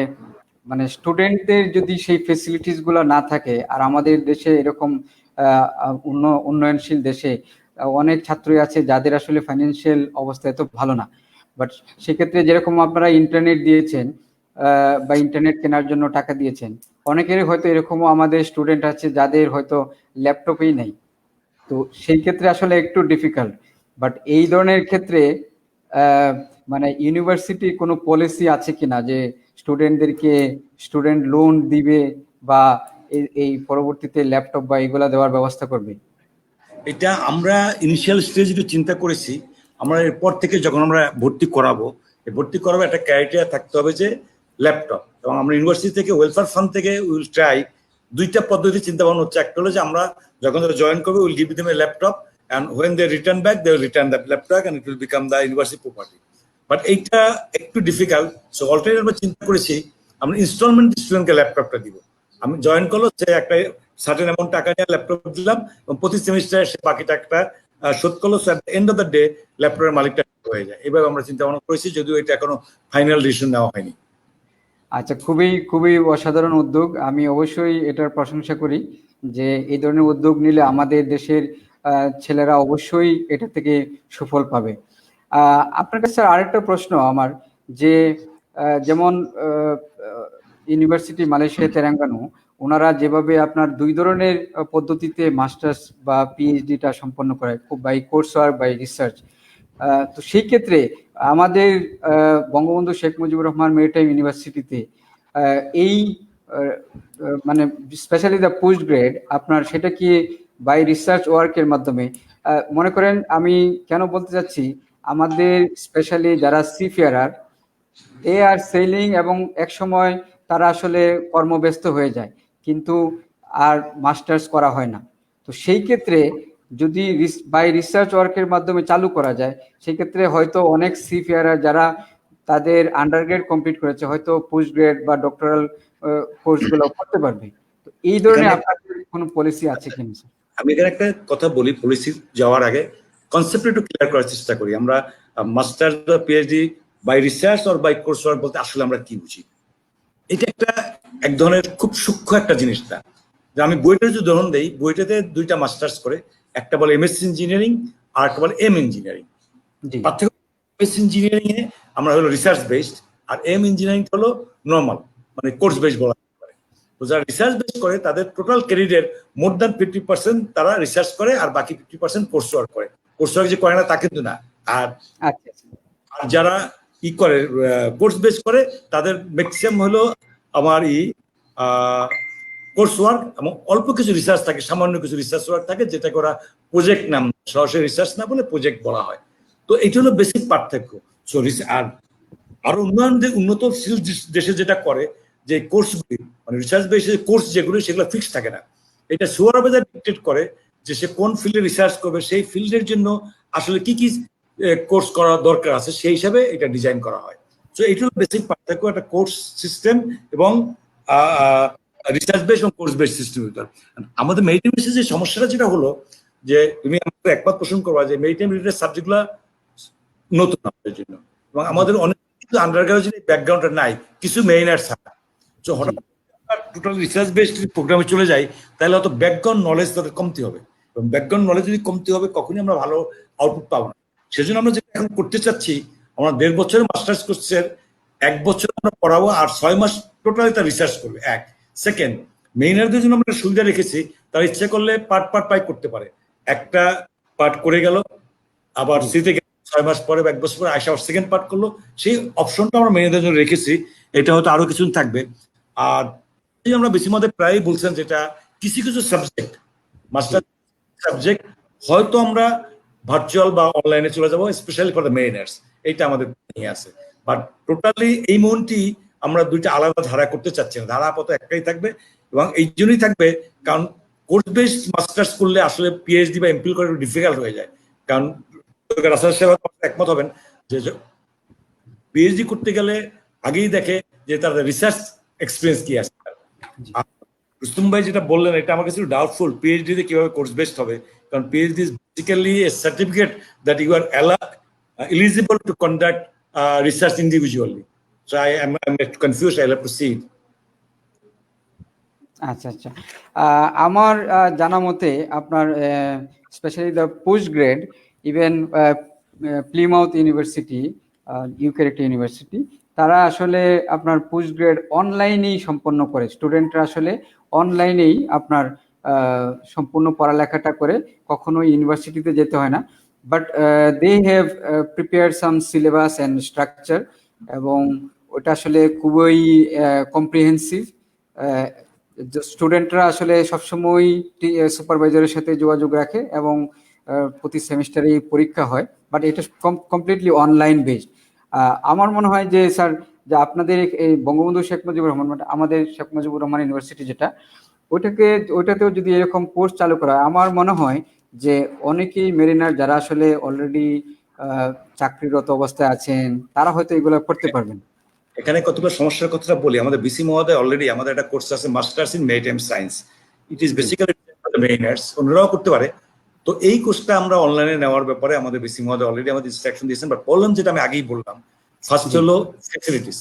মানে স্টুডেন্টদের যদি সেই ফেসিলিটিস গুলো না থাকে, আর আমাদের দেশে এরকম উন্নয়নশীল দেশে অনেক ছাত্রই আছে যাদের আসলে ফাইন্যান্সিয়াল অবস্থা এত ভালো না। বাট সেক্ষেত্রে যেরকম আপনারা ইন্টারনেট দিয়েছেন বা ইন্টারনেট কেনার জন্য টাকা দিয়েছেন, অনেকেরই হয়তো এরকমও আমাদের স্টুডেন্ট আছে যাদের হয়তো ল্যাপটপই নেই। তো সেই ক্ষেত্রে আসলে একটু ডিফিকাল্ট। বাট এই ধরনের ক্ষেত্রে মানে ইউনিভার্সিটি কোনো পলিসি আছে কিনা যে স্টুডেন্টদেরকে স্টুডেন্ট লোন দিবে বা এই পরবর্তীতে ল্যাপটপ বা এগুলা দেওয়ার ব্যবস্থা করবে? এটা আমরা ইনিশিয়াল স্টেজ একটু চিন্তা করেছি। আমরা এরপর থেকে যখন আমরা ভর্তি করাবো একটা ক্রাইটেরিয়া থাকতে হবে যে ল্যাপটপ। এবং আমরা ইউনিভার্সিটি থেকে ওয়েলফেয়ার ফান্ড থেকে উইল ট্রাই দুইটা পদ্ধতি চিন্তা ভাবনা হচ্ছে। একটা হলো যে আমরা যখন তারা জয়েন করবে will give them a laptop, and when they return back they will return that laptop and it will become the university property. But এইটা একটু ডিফিকাল্ট। সো অলরেডি আমরা চিন্তা করেছি আমরা ইনস্টলমেন্ট স্টুডেন্টকে ল্যাপটপটা দিব। আমি জয়েন করলো, সে একটা সার্টেন অ্যামাউন্ট টাকা নিয়ে ল্যাপটপ দিলাম এবং প্রতি সেমিস্টারে সে বাকি টাকাটা শোধ করলো। So at the end of the day ল্যাপটপের মালিকটা হয়ে যায়। এভাবে আমরা চিন্তা ভাবনা করেছি, যদিও এটা এখনো ফাইনাল ডিসিশন নেওয়া হয়নি। আচ্ছা, খুবই খুবই অসাধারণ উদ্যোগ। আমি অবশ্যই এটার প্রশংসা করি যে এই ধরনের উদ্যোগ নিলে আমাদের দেশের ছেলেরা অবশ্যই এটা থেকে সুফল পাবে। আপনার কাছে আরেকটা প্রশ্ন আমার, যে যেমন ইউনিভার্সিটি মালয়েশিয়া তেলেঙ্গানা, ওনারা যেভাবে আপনার দুই ধরনের পদ্ধতিতে মাস্টার্স বা পিএইচডিটা সম্পন্ন করে, খুব by course work by research. তো সেই ক্ষেত্রে আমাদের বঙ্গবন্ধু শেখ মুজিবুর রহমান মেরিটাইম ইউনিভার্সিটিতে এই মানে স্পেশালি দ্য পোস্ট গ্রেড আপনার সেটা কি বাই রিসার্চ ওয়ার্কের মাধ্যমে? মনে করেন, আমি কেন বলতে চাচ্ছি, আমাদের স্পেশালি যারা সিফেয়ারার দে আর সেলিং, এবং এক সময় তারা আসলে কর্মব্যস্ত হয়ে যায় কিন্তু আর মাস্টার্স করা হয় না। তো সেই ক্ষেত্রে যদি বাই রিসার্চ ওয়ার্কের মাধ্যমে চালু করা যায়, সেই ক্ষেত্রে হয়তো অনেক সিফেয়ারার যারা তাদের আন্ডারগ্রেড কমপ্লিট করেছে হয়তো পোস্ট গ্রেড বা ডক্টরাল কোর্সগুলো করতে পারবে। তো এই ধরনের আপনাদের কোনো পলিসি আছে কিনা স্যার? আমি এখানে একটা কথা বলি, পলিসি যাওয়ার আগে কনসেপ্ট একটু ক্লিয়ার করার চেষ্টা করি। আমরা মাস্টার্স বা পিএইচডি বাই রিসার্চ আর বাই কোর্স ওয়ার্ক বলতে আসলে আমরা কি বুঝি? এটা একটা এক ধরনের খুব সূক্ষ্ম একটা জিনিসটা, যে আমি বইটার যদি উদাহরণ দেই, বইটাতে দুইটা মাস্টার্স করে, একটা বলে এমএসসি ইঞ্জিনিয়ারিং আর একটা বলে এম ইঞ্জিনিয়ারিং। পার্থক্য, এমএসসি ইঞ্জিনিয়ারিং এ আমরা হলো রিসার্চ বেসড, আর এম ইঞ্জিনিয়ারিং হলো নর্মাল, মানে কোর্স বেসড বলা হয়। তো যারা রিসার্চ বেসড করে তাদের টোটাল ক্যারিয়ারের মোর দ্যান 50% তারা রিসার্চ করে, আর বাকি 50% কোর্স ওয়ার্ক করে। কোর্স ওয়ার্ক যে করে না তা কিন্তু না। আর যারা করে কোর্স বেস করে তাদের ম্যাক্সিমাম হলো আমার কোর্স ওয়ার্ক, এবং অল্প কিছু রিসার্চ থাকে, সামান্য কিছু রিসার্চ ওয়ার্ক থাকে, যেটাকে ওরা প্রজেক্ট নাম, সরাসরি রিসার্চ না বলে প্রজেক্ট বলা হয়। তো এইটা হলো বেসিক পার্থক্য। আর আরো উন্নতশীল দেশে যেটা করে, যে কোর্সগুলি মানে রিসার্চ বেসড কোর্স যেগুলো, সেগুলো ফিক্স থাকে না। এটা সুপারভাইজার ডিক্টেট করে যে সে কোন ফিল্ডে রিসার্চ করবে, সেই ফিল্ডের জন্য আসলে কি কি কোর্স করার দরকার আছে, সেই হিসাবে এটা ডিজাইন করা হয়। সো এটা বেসিক পার্থক্য একটা কোর্স সিস্টেম এবং রিসার্চ বেস এবং কোর্স বেস সিস্টেম। আমাদের মেরিটাইম যে সমস্যাটা যেটা হলো যে তুমি আমাকে একবার প্রশ্ন করবা যে মেরিটাইম রিলেটেড সাবজেক্টগুলো নতুন আমাদের জন্য, এবং আমাদের অনেক কিছু আন্ডার গ্রাজুয়েট ব্যাকগ্রাউন্ডে নাই, কিছু মেইনার ছাড়া। তো হঠাৎ টোটাল রিসার্চ বেসড প্রোগ্রামে চলে যাই, তাহলে হয়তো ব্যাকগ্রাউন্ড নলেজ তাদের কমতে হবে, এবং ব্যাকগ্রাউন্ড নলেজ যদি কমতে হবে কখনই আমরা ভালো আউটপুট পাবো না। সেজন্য আমরা যেটা এখন করতে চাচ্ছি, আমরা 1.5 বছরের মাস্টার্স কোর্সের 1 বছর আমরা পড়াবো আর 6 মাস টোটালি তার রিসার্চ করবে। এক সেকেন্ড, মেইনারদের জন্য আমরা সুবিধা রেখেছি, তারা ইচ্ছে করলে পার্ট পাই করতে পারে। একটা পার্ট করে গেল, আবার সিতে 6 মাস পরে 1 বছর পরে আসা সেকেন্ড পার্ট করলো, সেই অপশনটা আমরা মেয়েদের জন্য রেখেছি। এটা হয়তো আরো কিছু থাকবে। আর আমরা বেশি মধ্যে প্রায় বলছেন যেটা কিছু কিছু সাবজেক্ট মাস্টার সাবজেক্ট হয়তো আমরা ভার্চুয়াল বা অনলাইনে চলে যাবো, স্পেশালি ফর দ্য মেইনার্স, এইটা আমাদের নিয়ে আছে। বাট টোটালি এই মনটি আমরা দুইটা আলাদা ধারা করতে চাচ্ছি না, ধারা আপাতত একটাই থাকবে, এবং এই জন্যই থাকবে কারণ কোর্স বেসড মাস্টার্স করলে আসলে পিএইচডি বা এমফিল করা ডিফিকাল্ট হয়ে যায়। কারণ রাসেল সাহেব একমত হবেন যে পিএইচডি করতে গেলে আগেই দেখে যে তার রিসার্চ এক্সপিরিয়েন্স কি আছে। রুস্তম ভাই যেটা বললেন এটা আমার কাছে ডাউটফুল, পিএইচডি তে কিভাবে কোর্স বেসড হবে, কারণ PhD is basically a certificate that you are eligible to conduct research individually. So I'm confused. I'll have to see it. আচ্ছা আচ্ছা, আমার জানা মতে আপনার specially the post grade, even Plymouth University, ইউকের একটা ইউনিভার্সিটি, তারা আসলে আপনার পোস্ট গ্রেড অনলাইনেই সম্পন্ন করে। স্টুডেন্টরা আসলে অনলাইনেই আপনার সম্পূর্ণ পড়ালেখাটা করে, কখনো ইউনিভার্সিটিতে যেতে হয় না। But they have prepare some syllabus and structure, এবং ওটা আসলে খুবই কম্প্রিহেন্সিভ। স্টুডেন্টরা আসলে সবসময় সুপারভাইজারের সাথে যোগাযোগ রাখে, এবং প্রতি সেমিস্টারে পরীক্ষা হয়, বাট এটা কমপ্লিটলি অনলাইন বেসড। আমার মনে হয় যে স্যার, যে আপনাদের এই বঙ্গবন্ধু শেখ মুজিবুর রহমান, মানে আমাদের শেখ মুজিবুর রহমান ইউনিভার্সিটি যেটা, ওইটাতেও যদি এরকম কোর্স চালু করা হয়, আমার মনে হয় যে অনেকেই মেরিনার যারা আসলে অলরেডি চাকরিরত অবস্থায় আছেন, তারা হয়তো এগুলো করতে পারবেন। এখানে কতগুলো সমস্যার কথাটা বলি। আমাদের বিসি মহোদয় অলরেডি আমাদের একটা কোর্স আছে, masters in maritime science. It is basically Mariners, অন্যরাও করতে পারে। তো এই কোর্সটা আমরা অনলাইনে নেওয়ার ব্যাপারে আমাদের বিসি মহোদয় অলরেডি আমাদের ইনস্ট্রাকশন দিয়েছেন। বাট প্রবলেম যেটা আমি আগেই বললাম, ফার্স্ট হলো ফ্যাসিলিটিস,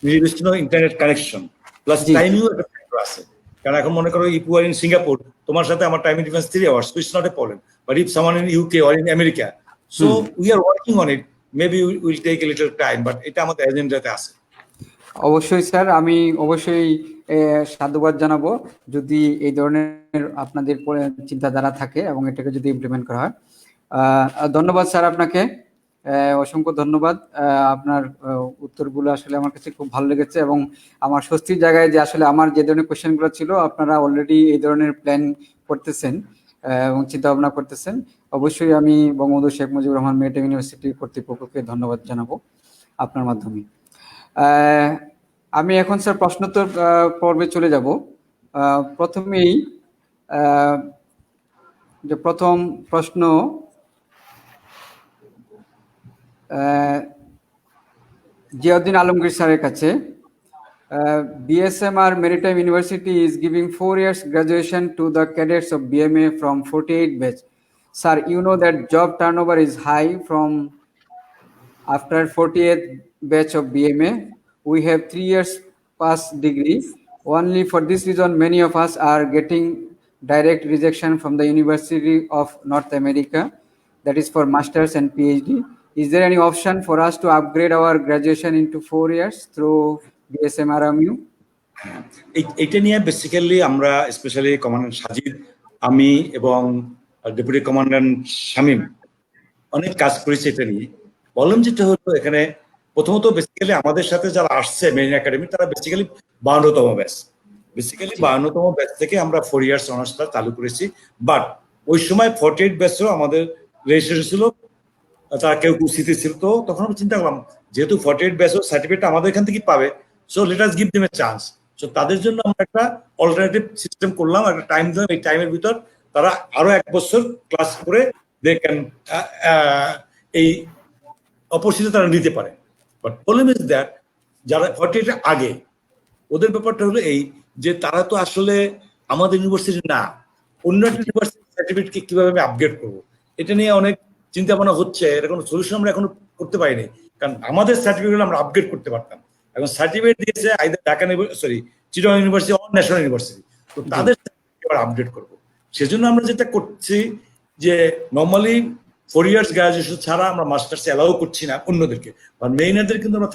নির্দিষ্ট ইন্টারনেট কানেকশন, প্লাস টাইমিংও একটা ফ্যাক্টর আছে। কারণ এখন মনে করো if you are in Singapore, তোমার সাথে আমার time difference 3 hours, so it's not a problem. But if someone in UK or in America, so we are working on it. Maybe we'll take a little time, but এটা আমাদের এজেন্ডাতে আছে। অবশ্যই sir, আমি অবশ্যই সাধুবাদ জানাবো যদি এই ধরনের আপনাদের চিন্তাধারা থাকে এবং এটাকে যদি ইমপ্লিমেন্ট করা হয়। ধন্যবাদ স্যার আপনাকে, অসংখ্য ধন্যবাদ। আপনার উত্তরগুলো আসলে আমার কাছে খুব ভালো লেগেছে, এবং আমার স্বস্তির জায়গায় যে আসলে আমার যে ধরনের কোয়েশ্চেনগুলো ছিল আপনারা অলরেডি এই ধরনের প্ল্যান করতেছেন এবং চিন্তা ভাবনা করতেছেন। অবশ্যই আমি বঙ্গবন্ধু শেখ মুজিবুর রহমান মেরিটাইম ইউনিভার্সিটি কর্তৃপক্ষকে ধন্যবাদ জানাবো আপনার মাধ্যমে। আমি এখন স্যার প্রশ্নোত্তর পর্বে চলে যাব। প্রথমেই যে প্রথম প্রশ্ন জিয়াউদ্দিন আলমগীর স্যারের কাছে। BSMR Maritime University is giving 4 years graduation to the cadets of BMA from 48 batch. Sir, you know that job turnover is high from after 48th batch of BMA. We have 3 years past degree. Only for this reason, many of us are getting direct rejection from the University of North America, that is for masters and PhD. Is there any option for us to upgrade our graduation into 4 years through BSMRMU? এটা নিয়ে basically আমরা specially commandant Sajid, আমি এবং deputy commandant Shamim অনেক কাজ করেছি এটা নিয়ে। বললাম যেটা হলো এখানে প্রথমত বেসিক্যালি আমাদের সাথে যারা আসছে মেরিন একাডেমি, তারা বেসিক্যালি 52তম ব্যাচ। বেসিক্যালি 52তম ব্যাচ থেকে আমরা 4 ইয়ার্স অনার্সটা চালু করেছি। বাট ওই সময় 48 ব্যাচও আমাদের রেজিস্ট্রেশন ছিল, তারা কেউ কুস্তিতে ছিল। তো তখন আমরা চিন্তা করলাম যেহেতু 48 ব্যাচও সার্টিফিকেট আমাদের এখান থেকে পাবে, so let us give them এ চান্স। সো তাদের জন্য আমরা একটা অল্টারনেটিভ সিস্টেম করলাম, একটা টাইম দিলাম। এই টাইমের ভিতর তারা আরো 1 বছর ক্লাস করে দে ক্যান এই অপরচুনিটি তারা নিতে পারে। বাট প্রবলেম ইজ দ্যাট যারা 48 আগে, ওদের ব্যাপারটা হলো এই যে তারা তো আসলে আমাদের ইউনিভার্সিটি না, অন্য একটা ইউনিভার্সিটি সার্টিফিকেটকে কিভাবে আমি আপগ্রেড করবো, এটা নিয়ে অনেক চিন্তা ভাবনা হচ্ছে। এর কোনো সলিউশন আমরা এখনো করতে পারিনি, কারণ আমাদের সার্টিফিকেট আমরা আপগ্রেড করতে পারতাম। এখন সার্টিফিকেট দিয়েছে either Dhaka Chittagong university or national university, তো তাদের সার্টিফিকেট আপডেট করবো। সেজন্য আমরা যেটা করছি যে নর্মালি 4 ইয়ার্স গ্রাজুয়েশন ছাড়া আমরা মাস্টার্স অ্যালাউ করছি না অন্যদেরকে, আর মেইনারদের কিন্তু আমরা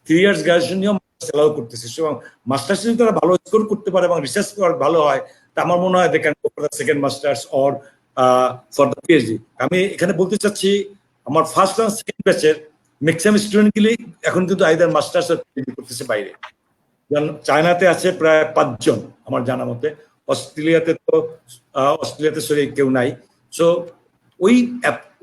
3 ইয়ার্স গ্রাজুয়েশন নিয়েও অ্যালাউ করতেছি। এবং মাস্টার্স যদি তারা ভালো স্কোর করতে পারে এবং রিসার্চ ভালো হয়, তা আমার মনে হয় they can go for the second masters or for the PhD. আমি এখানে বলতে চাচ্ছি আমার ফার্স্ট আর সেকেন্ড ব্যাচের ম্যাক্সিমাম স্টুডেন্ট গুলি এখন কিন্তু আইদার মাস্টার্স আর পিএইচডি করতেছে বাইরে। চায়নাতে আছে প্রায় 5 জন আমার জানা মতে, অস্ট্রেলিয়াতে সরি কেউ নাই। সো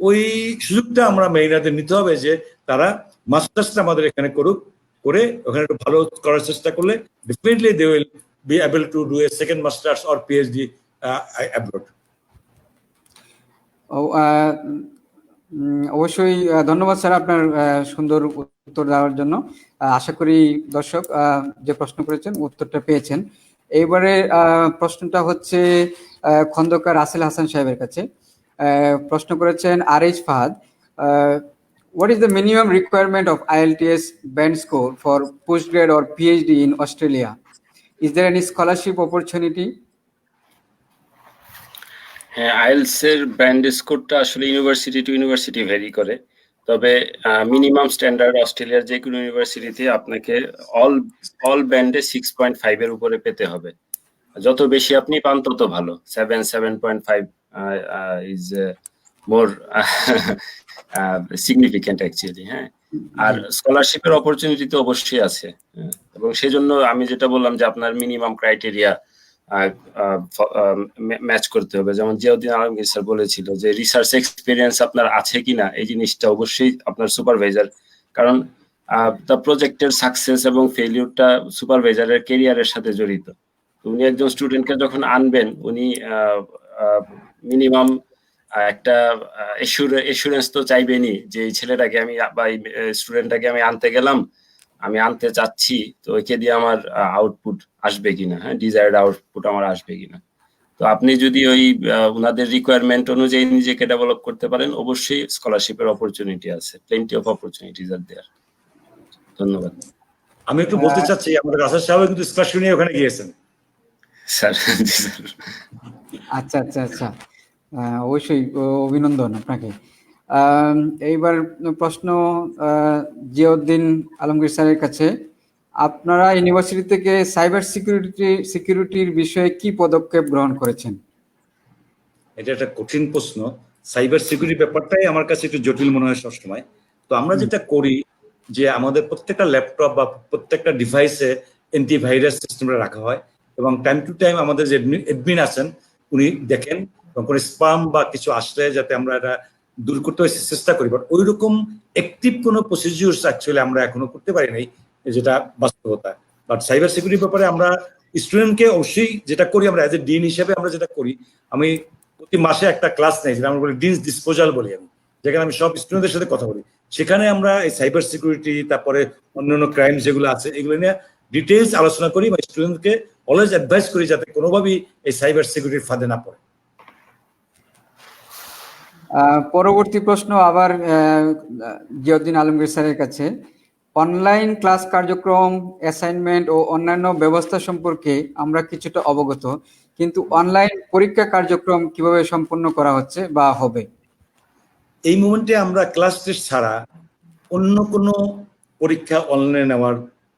ওই সুযোগটা আমরা মেইনারদের নিতে হবে যে তারা মাস্টার্সটা আমাদের এখানে করুক, করে ওখানে একটু ভালো করার চেষ্টা করলে definitely they will be able to do a second masters or PhD abroad. অবশ্যই ধন্যবাদ স্যার আপনার সুন্দর উত্তর দেওয়ার জন্য। আশা করি দর্শক যে প্রশ্ন করেছেন উত্তরটা পেয়েছেন। এইবারে প্রশ্নটা হচ্ছে খন্দকার রাসেল হাসান সাহেবের কাছে। প্রশ্ন করেছেন Rh Fahad, what is the minimum requirement of IELTS band score for postgrad or PhD in Australia? Is there any scholarship opportunity? হ্যাঁ, আইএলস এর ব্যান্ড স্কোরটা আসলে ইউনিভার্সিটি টু ইউনিভার্সিটি ভ্যারি করে, তবে মিনিমাম স্ট্যান্ডার্ড অস্ট্রেলিয়ার যে কোনো ইউনিভার্সিটিতে আপনাকে অল ব্যান্ডে 6.5 এর উপরে পেতে হবে। যত বেশি আপনি পান তত ভালো। 7.5 ইজ মোর সিগনিফিকেন্ট অ্যাকচুয়ালি। হ্যাঁ, আর স্কলারশিপের অপরচুনিটি তো অবশ্যই আছে, এবং সেজন্য আমি যেটা বললাম যে আপনার মিনিমাম ক্রাইটেরিয়া ম্যাচ করতে হবে। যেমন জিয়াউদ্দিন আলমগীর স্যার বলেছিল যে রিসার্চ এক্সপিরিয়েন্স আপনার আছে কিনা, এই জিনিসটা অবশ্যই আপনার সুপারভাইজার, কারণ দ্য প্রজেক্টের সাকসেস এবং ফেলিউরটা সুপারভাইজারের কেরিয়ারের সাথে জড়িত। উনি একজন স্টুডেন্টকে যখন আনবেন, উনি মিনিমাম একটা এসুরেন্স তো চাইবেনই যে এই ছেলেটাকে আমি বা এই স্টুডেন্টটাকে আমি আনতে গেলাম, আমি আনতে চাচ্ছি, তো একে দিয়ে আমার আউটপুট আসবে কিনা, হ্যাঁ, ডিজায়ার্ড আউটপুট আমার আসবে কিনা। তো আপনি যদি ওই ওনাদের রিকোয়ারমেন্ট অনুযায়ী নিজেকে ডেভেলপ করতে পারেন, অবশ্যই স্কলারশিপের অপরচুনিটি আছে, প্লেন্টি অফ অপরচুনিটিজ আর দেয়ার। ধন্যবাদ। আমি একটু বলতে চাচ্ছি আমাদের রাসেল সাহেব কিন্তু স্কলারশিপ নিয়ে ওখানে গিয়েছেন স্যার। আচ্ছা আচ্ছা আচ্ছা, অবশ্যই অভিনন্দন আপনাকে। এইবার প্রশ্ন জিয়াউদ্দিন আলমগীর স্যারের কাছে, আপনারা ইউনিভার্সিটি থেকে সাইবার সিকিউরিটির বিষয়ে কি পদক্ষেপ গ্রহণ করেছেন? এটা একটা কঠিন প্রশ্ন। সাইবার সিকিউরিটি ব্যাপারটাই আমার কাছে একটু জটিল মনে হয় সবসময়। তো আমরা যেটা করি যে আমাদের প্রত্যেকটা ল্যাপটপ বা প্রত্যেকটা ডিভাইসে অ্যান্টিভাইরাস সিস্টেমটা রাখা হয়, এবং টাইম টু টাইম আমাদের যে অ্যাডমিন আছেন উনি দেখেন, এবং কোনো স্প্যাম বা কিছু আসলে যাতে আমরা এটা দূর করতে চেষ্টা করি। বাট ওই রকম অ্যাক্টিভ কোনো প্রসিডিউরস অ্যাকচুয়ালি আমরা এখনো করতে পারি নাই, যেটা বাস্তবতা। বাট সাইবার সিকিউরিটির ব্যাপারে আমরা স্টুডেন্টকে অবশ্যই যেটা করি, আমরা অ্যাজ এ ডিন হিসেবে আমরা যেটা করি, আমি প্রতি মাসে একটা ক্লাস নেই, যেটা আমরা বলি ডিনস ডিসপোজাল বলি আমি, যেখানে আমি সব স্টুডেন্টদের সাথে কথা বলি। সেখানে আমরা এই সাইবার সিকিউরিটি, তারপরে অন্যান্য ক্রাইম যেগুলো আছে এগুলো নিয়ে ডিটেলস আলোচনা করি, বা স্টুডেন্টকে অলওয়েজ অ্যাডভাইস করি যাতে কোনোভাবেই এই সাইবার সিকিউরিটির ফাঁদে না পড়ে। পরবর্তী প্রশ্ন আবার জিয়াউদ্দিন আলমগীর স্যারের কাছে। অনলাইন ক্লাস কার্যক্রম, অ্যাসাইনমেন্ট ও অন্যান্য ব্যবস্থা সম্পর্কে আমরা কিছুটা অবগত, কিন্তু অনলাইন পরীক্ষা কার্যক্রম কিভাবে সম্পন্ন করা হচ্ছে বা হবে? এই মুমেন্টে আমরা ক্লাস টেস্ট ছাড়া অন্য কোনো পরীক্ষা অনলাইনে নেওয়ার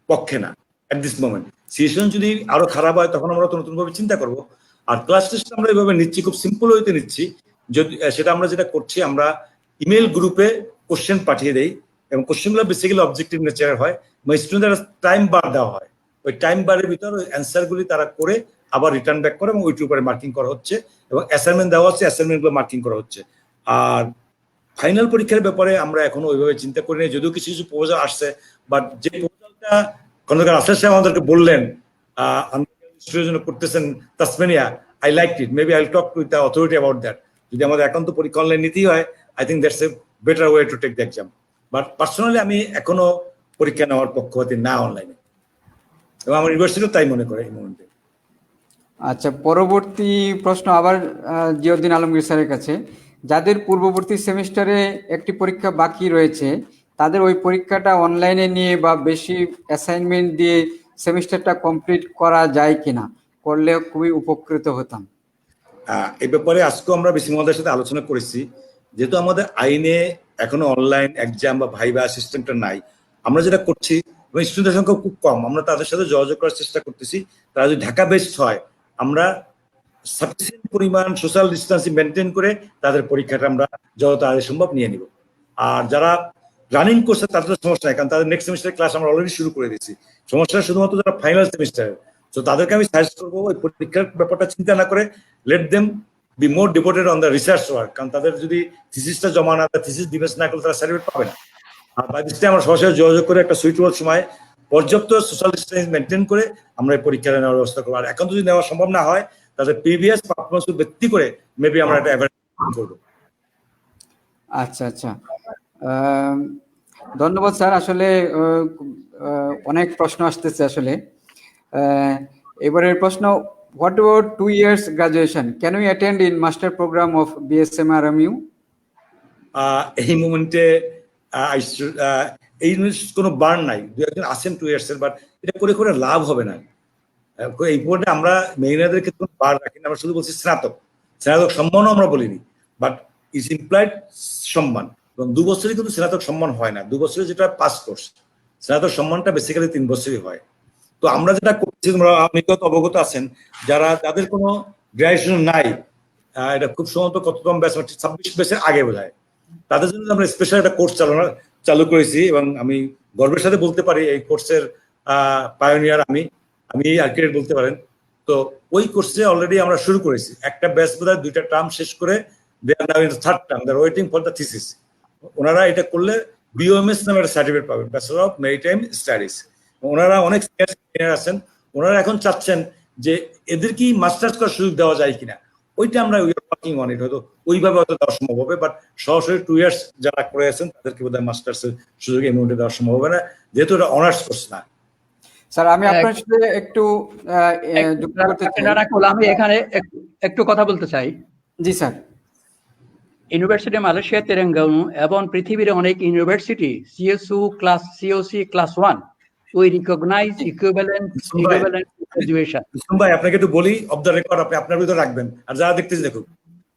পক্ষে না এট দিস মোমেন্ট। সিচুয়েশন যদি আরো খারাপ হয় তখন আমরা নতুন ভাবে চিন্তা করব। আর ক্লাস টেস্ট আমরা এইভাবে নিচ্ছি, খুব সিম্পল হইতে নিচ্ছি। যদি সেটা আমরা যেটা করছি, আমরা ইমেল গ্রুপে কোশ্চেন পাঠিয়ে দেই, এবং কোশ্চেনগুলো বেসিক্যালি অবজেক্টিভ নেচারের হয়, এবং স্টুডেন্টদের টাইম বার দেওয়া হয়। ওই টাইম বারের ভিতর ওই অ্যান্সারগুলি তারা করে আবার রিটার্ন ব্যাক করে, এবং ওইটির উপরে মার্কিং করা হচ্ছে, এবং অ্যাসাইনমেন্ট দেওয়া হচ্ছে, অ্যাসাইনমেন্টগুলো মার্কিং করা হচ্ছে। আর ফাইনাল পরীক্ষার ব্যাপারে আমরা এখনো ওইভাবে চিন্তা করি না, যদিও কিছু কিছু প্রপোজাল আসছে। বাট যে প্রপোজালটা খন্দকার রাসেল সাহেব আমাদেরকে বললেন জন্য করতেছেন Tasmania, I liked it. Maybe I'll talk with the authority about that. যদি আমাদের একান্ত পরীক্ষা অনলাইন নিতেই হয়, I think that's a better way to take the exam. But personally, আমি এখনো পরীক্ষা নেওয়ার পক্ষপাতী না অনলাইনে, এবং আমার ইউনিভার্সিটিও তাই মনে করে এই মুহূর্তে। আচ্ছা, পরবর্তী প্রশ্ন আবার জিয়াউদ্দিন আলমগীর স্যারের কাছে। যাদের পূর্ববর্তী সেমিস্টারে একটি পরীক্ষা বাকি রয়েছে, তাদের ওই পরীক্ষাটা অনলাইনে নিয়ে বা বেশি অ্যাসাইনমেন্ট দিয়ে সেমিস্টারটা কমপ্লিট করা যায় কিনা? করলে খুবই উপকৃত হতাম। এই ব্যাপারে আজকেও আমরা বিসি মহোদয়ের সাথে আলোচনা করেছি। যেহেতু আমাদের আইনে এখনো অনলাইন এক্সাম বা ভাইবা সিস্টেমটা নাই, আমরা যেটা করছি, স্টুডেন্টের সংখ্যা খুব কম, আমরা তাদের সাথে যোগাযোগ করার চেষ্টা করতেছি। তারা যদি ঢাকা বেসড হয়, আমরা সাফিসিয়েন্ট পরিমাণ সোশ্যাল ডিস্টেন্সিং মেনটেন করে তাদের পরীক্ষাটা আমরা যত তাড়াতাড়ি সম্ভব নিয়ে নিব। আর যারা রানিং করছে তাদের সমস্যা নাই, কারণ তাদের নেক্সট সেমিস্টারের ক্লাস আমরা অলরেডি শুরু করে দিচ্ছি। সমস্যাটা শুধুমাত্র যারা ফাইনাল সেমিস্টারের। তো তাদেরকে আমি সাজেস্ট করবো ওই পরীক্ষার ব্যাপারটা চিন্তা না করে let them be more devoted on the research work, কারণ তাদের যদি থিসিসটা জমা না, থিসিস ডিফেন্স না করলে তারা সার্টিফিকেট পাবে না। আর বাই দিস টাইম আমরা সরাসরি যোগাযোগ করে একটা সুইটেবল সময় পর্যাপ্ত সোশ্যাল ডিস্টেন্স মেনটেন করে আমরা এই পরীক্ষা নেওয়ার ব্যবস্থা করবো। আর এখন যদি নেওয়া সম্ভব না হয়, তাদের প্রিভিয়াস পারফরমেন্স ভিত্তি করে মেবি আমরা একটা অ্যাভারেজ করবো। আচ্ছা আচ্ছা, ধন্যবাদ স্যার। আসলে অনেক প্রশ্ন আসতেছে আসলে। এবারের প্রশ্ন, what about 2 years graduation? Can we attend in master program of BSMRMU? এই মুমেন্টে এই কোনো বার্ন নাই, দু একজন আছেন 2 years এর, বাট এটা করে করে লাভ হবে না। এই পয়েন্টে আমরা মেইনাদের ক্ষেত্রে বার রাখি না, আমরা শুধু বলছি স্নাতক সম্মানও আমরা বলিনি, বাট ইজ ইমপ্লাইড সম্মান। এবং 2 বছরই কিন্তু স্নাতক সম্মান হয় না, 2 বছরে যেটা পাস কোর্স, স্নাতক সম্মানটা বেসিক্যালি 3 বছরই হয়। তো আমরা যেটা করছি, তোমরা অনেকেও অবগত আছেন, যাদের কোনো গ্রাজুয়েশন নাই, এটা খুব সম্ভবত কততম ব্যাচ, 26 ব্যাচের আগে বোঝায়, তাদের জন্য আমরা স্পেশাল একটা কোর্স চালু করেছি। এবং আমি গর্বের সাথে বলতে পারি এই কোর্সের পায়োনিয়ার আমি আর্কিটেক্ট বলতে পারেন। তো ওই কোর্সে অলরেডি আমরা শুরু করেছি, একটা ব্যাচ বোধহয় 2টা টার্ম শেষ করে, they are now in the 3rd term, they are waiting for the thesis. ওনারা এটা করলে BOMS নামে একটা সার্টিফিকেট পাবেন, ব্যাচেলর অফ মেরিটাইম স্টাডিজ। ওনারা অনেক সিনিয়র আছেন, ওনারা এখন চাচ্ছেন যে এদের কি মাস্টার্স করার সুযোগ দেওয়া যায় কিনা, ওইটা আমরা ওয়ার্কিং অন ইট। হয়তো ওইভাবে হয়তো দেওয়া সম্ভব হবে, বাট সরাসরি 2 years যারা করে আছেন তাদেরকে বোধহয় মাস্টার্সের সুযোগ এই মুহূর্তে দেওয়া সম্ভব হবে না, যেহেতু এটা অনার্স কোর্স না। স্যার, আমি আপনার সাথে একটু যুক্ত করতে চাই। আমি এখানে একটু কথা বলতে চাই। জি স্যার। ইউনিভার্সিটি মালয়েশিয়া তেরেঙ্গানু এবং পৃথিবীর অনেক university COC class 1 we recognise equivalent graduation. ভাই, আপনাকে একটু বলি, অফ দ্য রেকর্ড আপনি আপনার ভিতরে রাখবেন, আর যারা দেখতেছি দেখুন,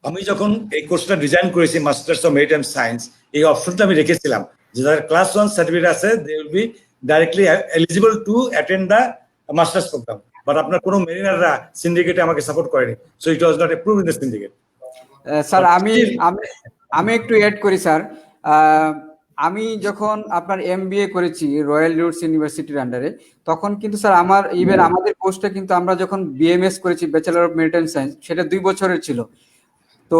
আমি যখন এই কোর্সটা ডিজাইন করেছি মাস্টার্স অফ মেরিটাইম সায়েন্স, এই অপশনটা আমি রেখেছিলাম যে যাদের ক্লাস 1 সার্টিফিকেট আছে, they will be directly eligible to attend the masters program. But আপনার কোনো মেরিনাররা সিন্ডিকেটে আমাকে সাপোর্ট করেনি, so it was not approved in the syndicate. Sir, আমি একটু অ্যাড করি স্যার। আমি যখন আপনার MBA করেছি রয়্যাল রুটস ইউনিভার্সিটির আন্ডারে, তখন কিন্তু স্যার আমাদের কোর্সটা কিন্তু আমরা যখন BMS করেছি, ব্যাচেলর অফ মেরিটাইম সায়েন্স, সেটা 2 বছরের ছিল। তো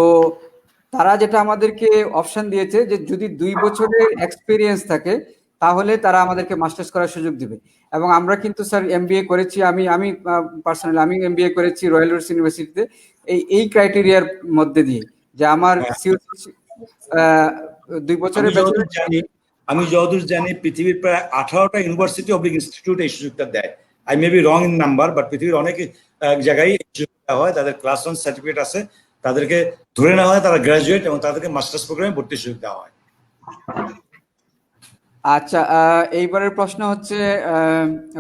তারা যেটা আমাদেরকে অপশন দিয়েছে যে যদি 2 বছরের এক্সপিরিয়েন্স থাকে তাহলে তারা আমাদেরকে মাস্টার্স করার সুযোগ দিবে। এবং আমরা কিন্তু স্যার MBA করেছি, আমি পার্সোনালি MBA করেছি রয়্যাল রুটস ইউনিভার্সিটিতে এই ক্রাইটেরিয়ার মধ্যে দিয়ে, যে আমার COC 2 বছরের আমি যতদূর জানি পৃথিবীর প্রায় 18টা ইউনিভার্সিটি অব ইনস্টিটিউট এই সুযোগটা দেয়। I may be wrong in number, but পৃথিবীর অনেক জায়গায় দেওয়া হয়, তাদের ক্লাস 1 সার্টিফিকেট আছে, তাদেরকে ধরে নেওয়া হয় তারা গ্রাজুয়েট, এবং তাদেরকে মাস্টার্স প্রোগ্রামে ভর্তির সুযোগ দেওয়া হয়। আচ্ছা, এইবারের প্রশ্ন হচ্ছে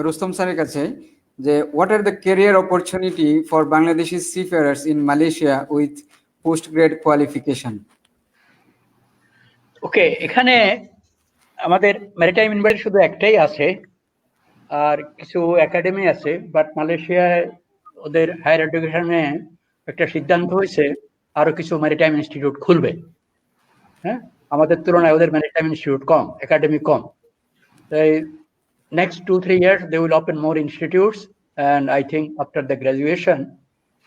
রুস্তম স্যারের কাছে, যে what are the career opportunity for Bangladeshi seafarers in Malaysia with post grade qualification? Okay, এখানে আমাদের ম্যারিটাইম ইউনিভার্সিটি শুধু একটাই আছে, আর কিছু একাডেমি আছে, বাট মালয়েশিয়ায় ওদের হায়ার এডুকেশনে একটা সিদ্ধান্ত হয়েছে আরো কিছু ম্যারিটাইম ইনস্টিটিউট খুলবে। হ্যাঁ, আমাদের তুলনায় ওদের ম্যারিটাইম ইনস্টিটিউট কম, একাডেমি কম। তাই next 2-3 years they will open more institutes, and I think after the graduation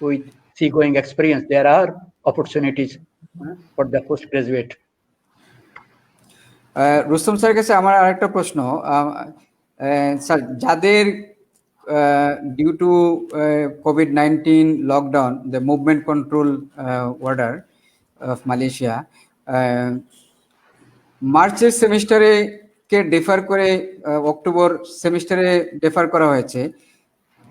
with seagoing experience there are opportunities for the postgraduate. Rustam স্যারের কাছে আমার আরেকটা প্রশ্ন, স্যার, যাদের due to COVID-19 lockdown, the movement control order of Malaysia, মার্চের সেমিস্টারে কে defer করে অক্টোবর সেমিস্টারে ডেফার করা হয়েছে।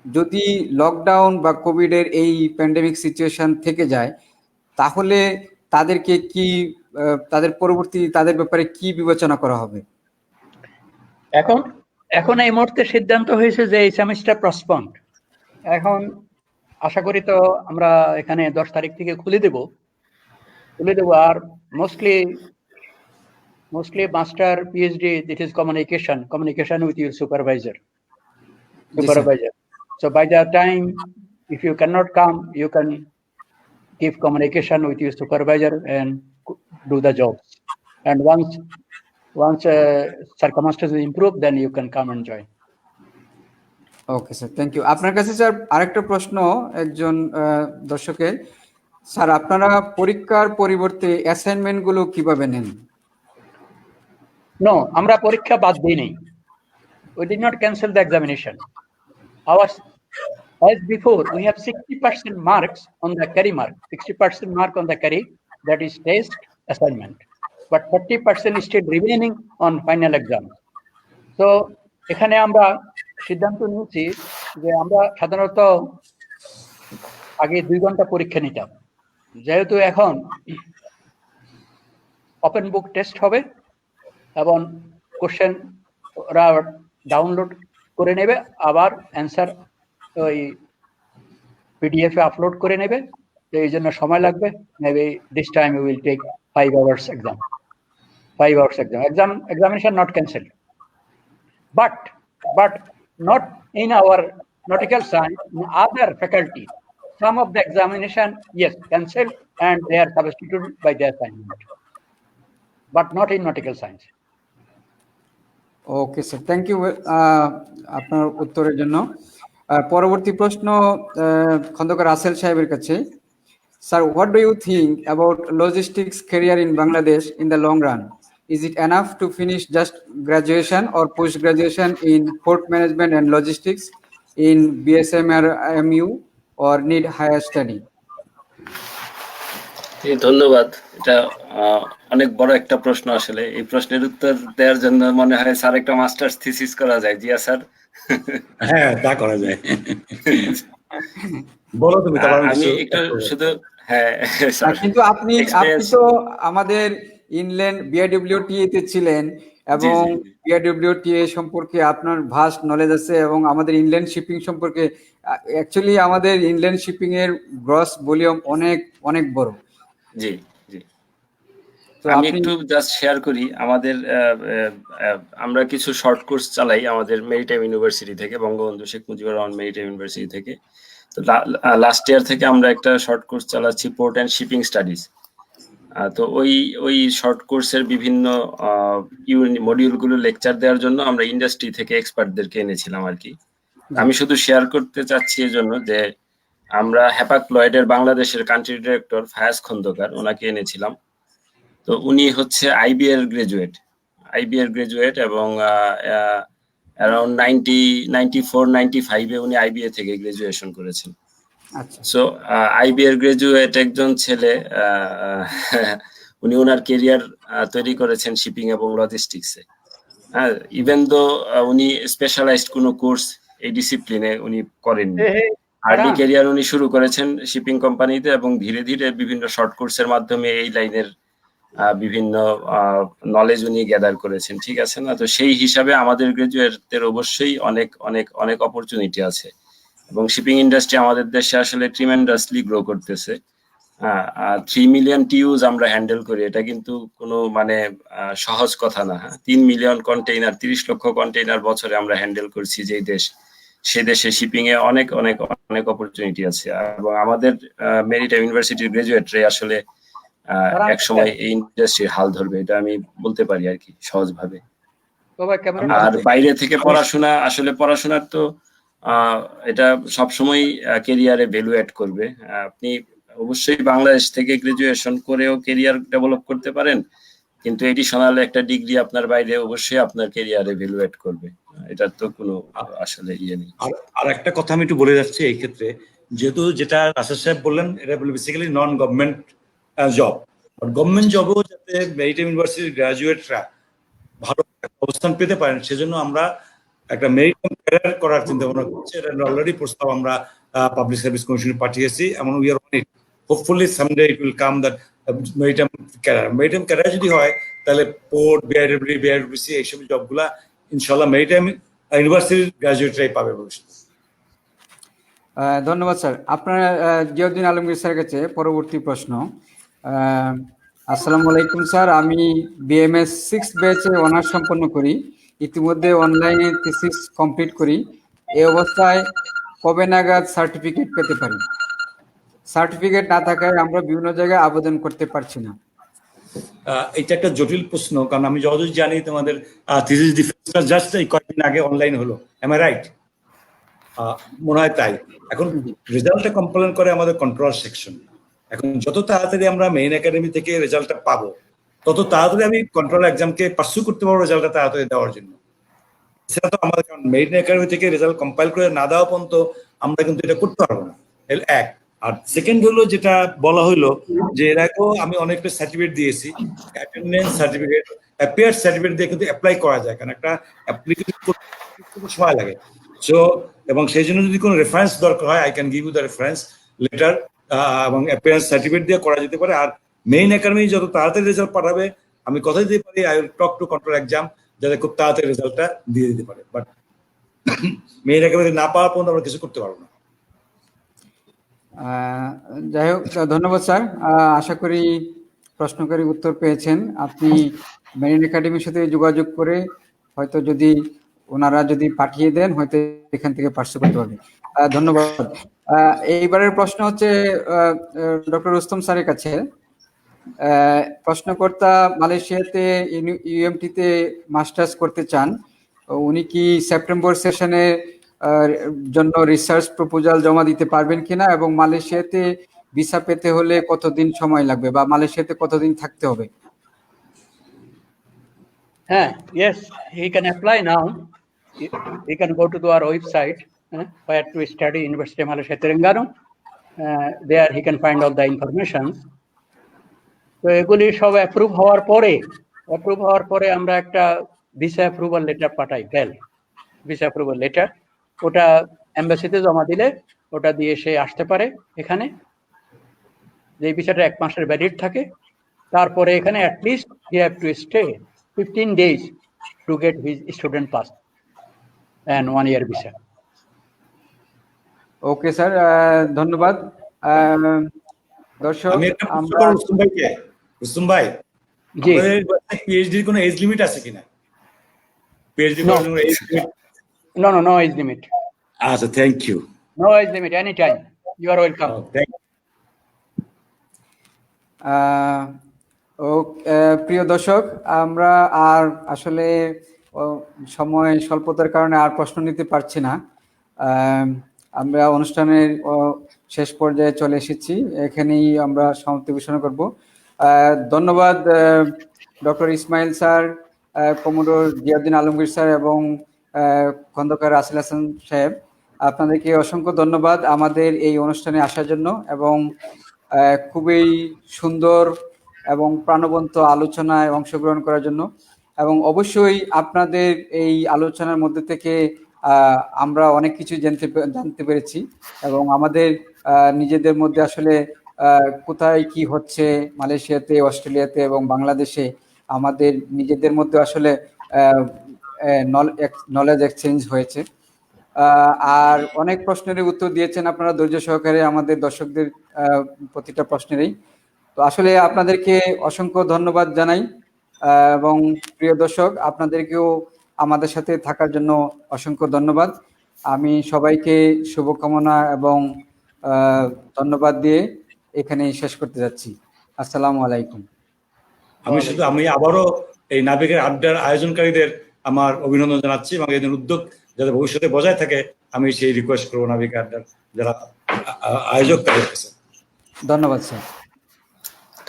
যদি লকডাউন বা কোভিডের এই প্যান্ডেমিক সিচুয়েশন থেকে যায়, তাহলে তাদেরকে কি তাদের পরবর্তী তাদের ব্যাপারে কি বিবেচনা করা হবে? এখন এখন এই মুহূর্তে সিদ্ধান্ত হয়েছে যে এই সেমিস্টার প্রসপন্ড। এখন আশা করি তো আমরা এখানে 10 তারিখ থেকে খুলে দেব। আর mostly master PhD, it is communication with your supervisor. So by that time, if you cannot come, you can give communication with your supervisor and do the job. And once circumstances improve, then you can come and join. Okay sir, thank you. আপনার কাছে sir আরেকটা প্রশ্ন একজন দর্শকের। Sir, আপনারা পরীক্ষার পরিবর্তে assignment গুলো কিভাবে নেন? No, আমরা পরীক্ষা বাদ দিই নাই। We did not cancel the examination. As before, we have 60% marks on the carry mark, 60% mark on the carry, that is test assignment. But 40% is still remaining on final exam. So এখানে আমরা সিদ্ধান্ত নিয়েছি যে আমরা সাধারণত আগে 2 ঘন্টা পরীক্ষা নিতাম, যেহেতু এখন ওপেন বুক টেস্ট হবে এবং কোশ্চেন ওরা ডাউনলোড করে নেবে, আবার অ্যান্সার ওই পিডিএফ এ আপলোড করে নেবে। তো এই জন্য সময় লাগবে। Maybe this time we will take 5 hours exam. 5 hours examination not cancelled, but not in our nautical science, in other faculty, some of the examination, yes, cancelled and they are substituted by the assignment, but not in nautical science. Okay sir, thank you আপনার উত্তরের জন্য। পরবর্তী প্রশ্ন খন্দকার রাসেল সাহেবের কাছে। Sir, what do you think about logistics career in Bangladesh in the long run? Is it enough to finish just graduation or post-graduation in port management and logistics in BSM or MU, or need higher study? ধন্যবাদ। এটা অনেক বড় একটা প্রশ্ন। আসলে এই প্রশ্নের উত্তর দেওয়ার জন্য মনে হয় স্যার একটা মাস্টার্স থিসিস করা যায়। জিয়া স্যার? হ্যাঁ, তা করা যায়। বলো তুমি। আমি একটু শুধু হ্যাঁ স্যার, কিন্তু আপনি তো আমাদের ইনল্যান্ড বিআইডব্লিউটিএ তে ছিলেন এবং বিআইডব্লিউটিএ সম্পর্কে আপনার ভাস্ট নলেজ আছে এবং আমাদের ইনল্যান্ড শিপিং সম্পর্কে। অ্যাকচুয়ালি আমাদের ইনল্যান্ড শিপিং এর গ্রস ভলিউম অনেক অনেক বড়। জি জি, আমি একটু জাস্ট শেয়ার করি। আমাদের আমরা কিছু শর্ট কোর্স চালাই আমাদের মেরিটাইম ইউনিভার্সিটি থেকে, বঙ্গবন্ধু শেখ মুজিবুর রহমান মেরিটাইম ইউনিভার্সিটি থেকে। তো লাস্ট ইয়ার থেকে আমরা একটা শর্ট কোর্স চালাচ্ছি, পোর্ট অ্যান্ড শিপিং স্টাডিজ। তো ওই শর্ট কোর্সের বিভিন্ন মডিউলগুলো লেকচার দেওয়ার জন্য আমরা ইন্ডাস্ট্রি থেকে এক্সপার্টদেরকে এনেছিলাম আর কি। আমি শুধু শেয়ার করতে চাচ্ছি এই জন্য যে আমরা হ্যাপাক্লয়েডের বাংলাদেশের কান্ট্রি ডিরেক্টর ফায়াজ খন্দকার, ওনাকে এনেছিলাম। তো উনি হচ্ছে আইবি এর গ্রাজুয়েট এবং অ্যারাউন্ড 94-95 উনি আইবিএ থেকে গ্রাজুয়েশন করেছেন। সো আইবি এর গ্রাজুয়েট একজন ছেলে, উনি ওনার কেরিয়ার তৈরি করেছেন শিপিং এবং লজিস্টিক্সে। ইভেন দো উনি স্পেশালাইজড কোনো কোর্স এই ডিসিপ্লিনে উনি করেননি। আর্লি ক্যারিয়ার উনি শুরু করেছেন শিপিং কোম্পানিতে এবং ধীরে ধীরে বিভিন্ন শর্ট কোর্সের মাধ্যমে এই লাইনের বিভিন্ন নলেজ উনি গ্যাদার করেছেন। ঠিক আছে না? তো সেই হিসাবে আমাদের গ্রাজুয়েটদের অবশ্যই অনেক অনেক অনেক অপরচুনিটি আছে এবং শিপিং ইন্ডাস্ট্রি আমাদের দেশে আসলে ট্রিমেন্ডাসলি গ্রো করতেছে। 3 মিলিয়ন টিউজ আমরা হ্যান্ডেল করি, এটা কিন্তু কোনো মানে সহজ কথা না। 3 মিলিয়ন কন্টেইনার, 30 লক্ষ কন্টেইনার বছরে আমরা হ্যান্ডেল করছি। যেই দেশ, সে দেশে শিপিং এ অনেক অনেক অনেক অপরচুনিটি আছে এবং আমাদের মেরিটাইম ইউনিভার্সিটির গ্রাজুয়েটরা আসলে এক সময় এই ইন্ডাস্ট্রির হাল ধরবে, এটা আমি বলতে পারি আর কি সহজভাবে। আর বাইরে থেকে পড়াশোনা, আসলে পড়াশোনার তো এটা সবসময় ক্যারিয়ারে ভ্যালু অ্যাড করবে। আপনি অবশ্যই বাংলাদেশ থেকে গ্রাজুয়েশন করেও ক্যারিয়ার ডেভেলপ করতে পারেন, কিন্তু এডিশনাল একটা ডিগ্রি আপনার বাইরে অবশ্যই আপনার ক্যারিয়ারে ভ্যালু অ্যাড করবে। এটার তো কোনো আসলে ইয়ে নেই। আর একটা কথা আমি একটু বলে যাচ্ছি এই ক্ষেত্রে, যেহেতু যেটা রাশেদ সাহেব বললেন এটা basically non government job, government জবেও যাতে মেরিটাইম ইউনিভার্সিটির গ্রাজুয়েটরা ভালো একটা অবস্থান পেতে পারেন, সেজন্য আমরা একটা মেরিটাইম ক্যারিয়ার করার চিন্তা ভাবনা করছি। এটা অলরেডি প্রস্তাব আমরা পাবলিক সার্ভিস কমিশনে পাঠিয়েছি, এমন we are on it. Hopefully someday it will come that maritime career যদি হয়, তাহলে পোর্ট, বিআইডব্লিউসি এইসব জবগুলা ইনশাল্লাহ মেরিটাইম ইউনিভার্সিটির গ্রাজুয়েটরাই পাবে ভবিষ্যতে। ধন্যবাদ স্যার। আপনার জিয়াউদ্দিন আলমগীর স্যারের কাছে পরবর্তী প্রশ্ন। আসসালামু আলাইকুম স্যার, আমি বিএমএস 6 ব্যাচে অনার্স সম্পন্ন করি, ইতিমধ্যে অনলাইনে থিসিস কমপ্লিট করি। এই অবস্থায় কবে নাগাদ সার্টিফিকেট পেতে পারি? সার্টিফিকেট না থাকায় আমরা বিভিন্ন জায়গায় আবেদন করতে পারছি না। এটা একটা জটিল প্রশ্ন, কারণ আমি যতদূর জানি তোমাদের থিসিস ডিফেন্সটা জাস্ট এই কয়েকদিন আগে অনলাইন হলো, এম আই রাইট? মনে হয় তাই। এখন রেজাল্টটা কম্পাইল করে আমাদের কন্ট্রোল সেকশন। এখন যত তাড়াতাড়ি আমরা মেইন একাডেমি থেকে রেজাল্টটা পাবো, তত তাড়াতাড়ি আমি কন্ট্রোল এক্সামকে পার্সু করতে পারবো রেজাল্টটা তাড়াতাড়ি দেওয়ার জন্য। সেটা তো আমাদের, কারণ মেইন একাডেমি থেকে রেজাল্ট কম্পাইল করে না দেওয়া পর্যন্ত আমরা কিন্তু এটা করতে পারবো না। এক। আর সেকেন্ড হলো, যেটা বলা হলো যে এর আগেও আমি অনেকটা সার্টিফিকেট দিয়েছি, অ্যাটেন্ডেন্স সার্টিফিকেট, অ্যাপিয়ার সার্টিফিকেট দিয়ে কিন্তু অ্যাপ্লাই করা যায়, কারণ একটা অ্যাপ্লিকেশন করতে সময় লাগে। সো এবং সেই জন্য যদি কোনো রেফারেন্স দরকার হয়, I can give you the reference letter এবং অ্যাপিয়ারেন্স সার্টিফিকেট দিয়ে করা যেতে পারে। আর মেইন একাডেমি যত তাড়াতাড়ি রেজাল্ট পাঠাবে, আমি কথা দিতে পারি I will talk to control exam যাতে খুব তাড়াতাড়ি রেজাল্টটা দিয়ে দিতে পারে। বাট মেইন একাডেমি না পাওয়া পর্যন্ত আমরা কিছু করতে পারবো না। যাই হোক, ধন্যবাদ স্যার। আশা করি প্রশ্নকারী উত্তর পেয়েছেন। আপনি মেরিন একাডেমির সাথে যোগাযোগ করে হয়তো যদি ওনারা যদি পাঠিয়ে দেন, হয়তো এখান থেকে পার্সু করতে পারবে। ধন্যবাদ। এইবারের প্রশ্ন হচ্ছে ডক্টর রুস্তম স্যারের কাছে। প্রশ্নকর্তা মালয়েশিয়াতে ইউএমটিতে মাস্টার্স করতে চান। উনি কি সেপ্টেম্বর সেশনে জন্য রিসার্চ প্রপোজাল জমা দিতে পারবেন কিনা, এবং মালয়েশিয়াতে ভিসা পেতে হলে কতদিন সময় লাগবে বা মালয়েশিয়াতে কতদিন থাকতে হবে? Yes, he can apply now. He can go to our website, where to study University of Malaysia Terengganu. There he can find all the information. তো এগুলি সব অ্যাপ্রুভ হওয়ার পরে আমরা একটা ভিসা অ্যাপ্রুভাল লেটার পাঠাই, ভিসা অ্যাপ্রুভাল লেটার। ওটা এম্বাসিতে জমা দিলে ওটা দিয়ে সে আসতে পারে এখানে। যে ভিসাটা 1 মাসের ভ্যালিড থাকে। তারপরে এখানে at least he have to stay 15 days to get his student pass and 1 year visa. Okay sir, ধন্যবাদ। দর্শক, আমি একটা প্রশ্ন করব রুস্তম ভাই, জি, পিএইচডি কোন এজ লিমিট আছে কিনা? পিএইচডি করার জন্য age limit? no age limit. আচ্ছা, thank you. No age limit, anytime. You are welcome. প্রিয় দর্শক, আমরা আর আসলে সময় স্বল্পতার কারণে আর প্রশ্ন নিতে পারছি না। আমরা অনুষ্ঠানের শেষ পর্যায়ে চলে এসেছি, এখানেই আমরা সমাপ্তি ঘোষণা করব। ধন্যবাদ doctor Ismail sir, commodore Ziauddin Alamgir sir এবং খন্দকার রাসেল হাসান সাহেব। আপনাদেরকে অসংখ্য ধন্যবাদ আমাদের এই অনুষ্ঠানে আসার জন্য এবং খুবই সুন্দর এবং প্রাণবন্ত আলোচনায় অংশগ্রহণ করার জন্য। এবং অবশ্যই আপনাদের এই আলোচনার মধ্যে থেকে আমরা অনেক কিছু জানতে পেরেছি এবং আমাদের নিজেদের মধ্যে আসলে কোথায় কি হচ্ছে মালয়েশিয়াতে, অস্ট্রেলিয়াতে এবং বাংলাদেশে, আমাদের নিজেদের মধ্যে আসলে নলেজ এক্সচেঞ্জ হয়েছে। আর অনেক প্রশ্নের উত্তর দিয়েছেন আপনারা ধৈর্য সহকারে আমাদের দর্শকদের প্রতিটা প্রশ্নেরই। তো আসলে আপনাদেরকে অসংখ্য ধন্যবাদ জানাই এবং প্রিয় দর্শক, আপনাদেরকেও আমাদের সাথে থাকার জন্য অসংখ্য ধন্যবাদ। আমি সবাইকে শুভকামনা এবং ধন্যবাদ দিয়ে এখানে শেষ করতে যাচ্ছি। আসসালামু আলাইকুম। আমি আবারও এই নাবিকের আড্ডার আয়োজনকারীদের আমার অভিনন্দন জানাচ্ছি এবং এদের উদ্যোগ যাতে ভবিষ্যতে বজায় থাকে আমি সেই রিকোয়েস্ট করবো নাবিকের আড্ডার যারা আয়োজক তাদের কাছে। ধন্যবাদ স্যার।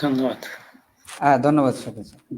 ধন্যবাদ। ধন্যবাদ স্যার।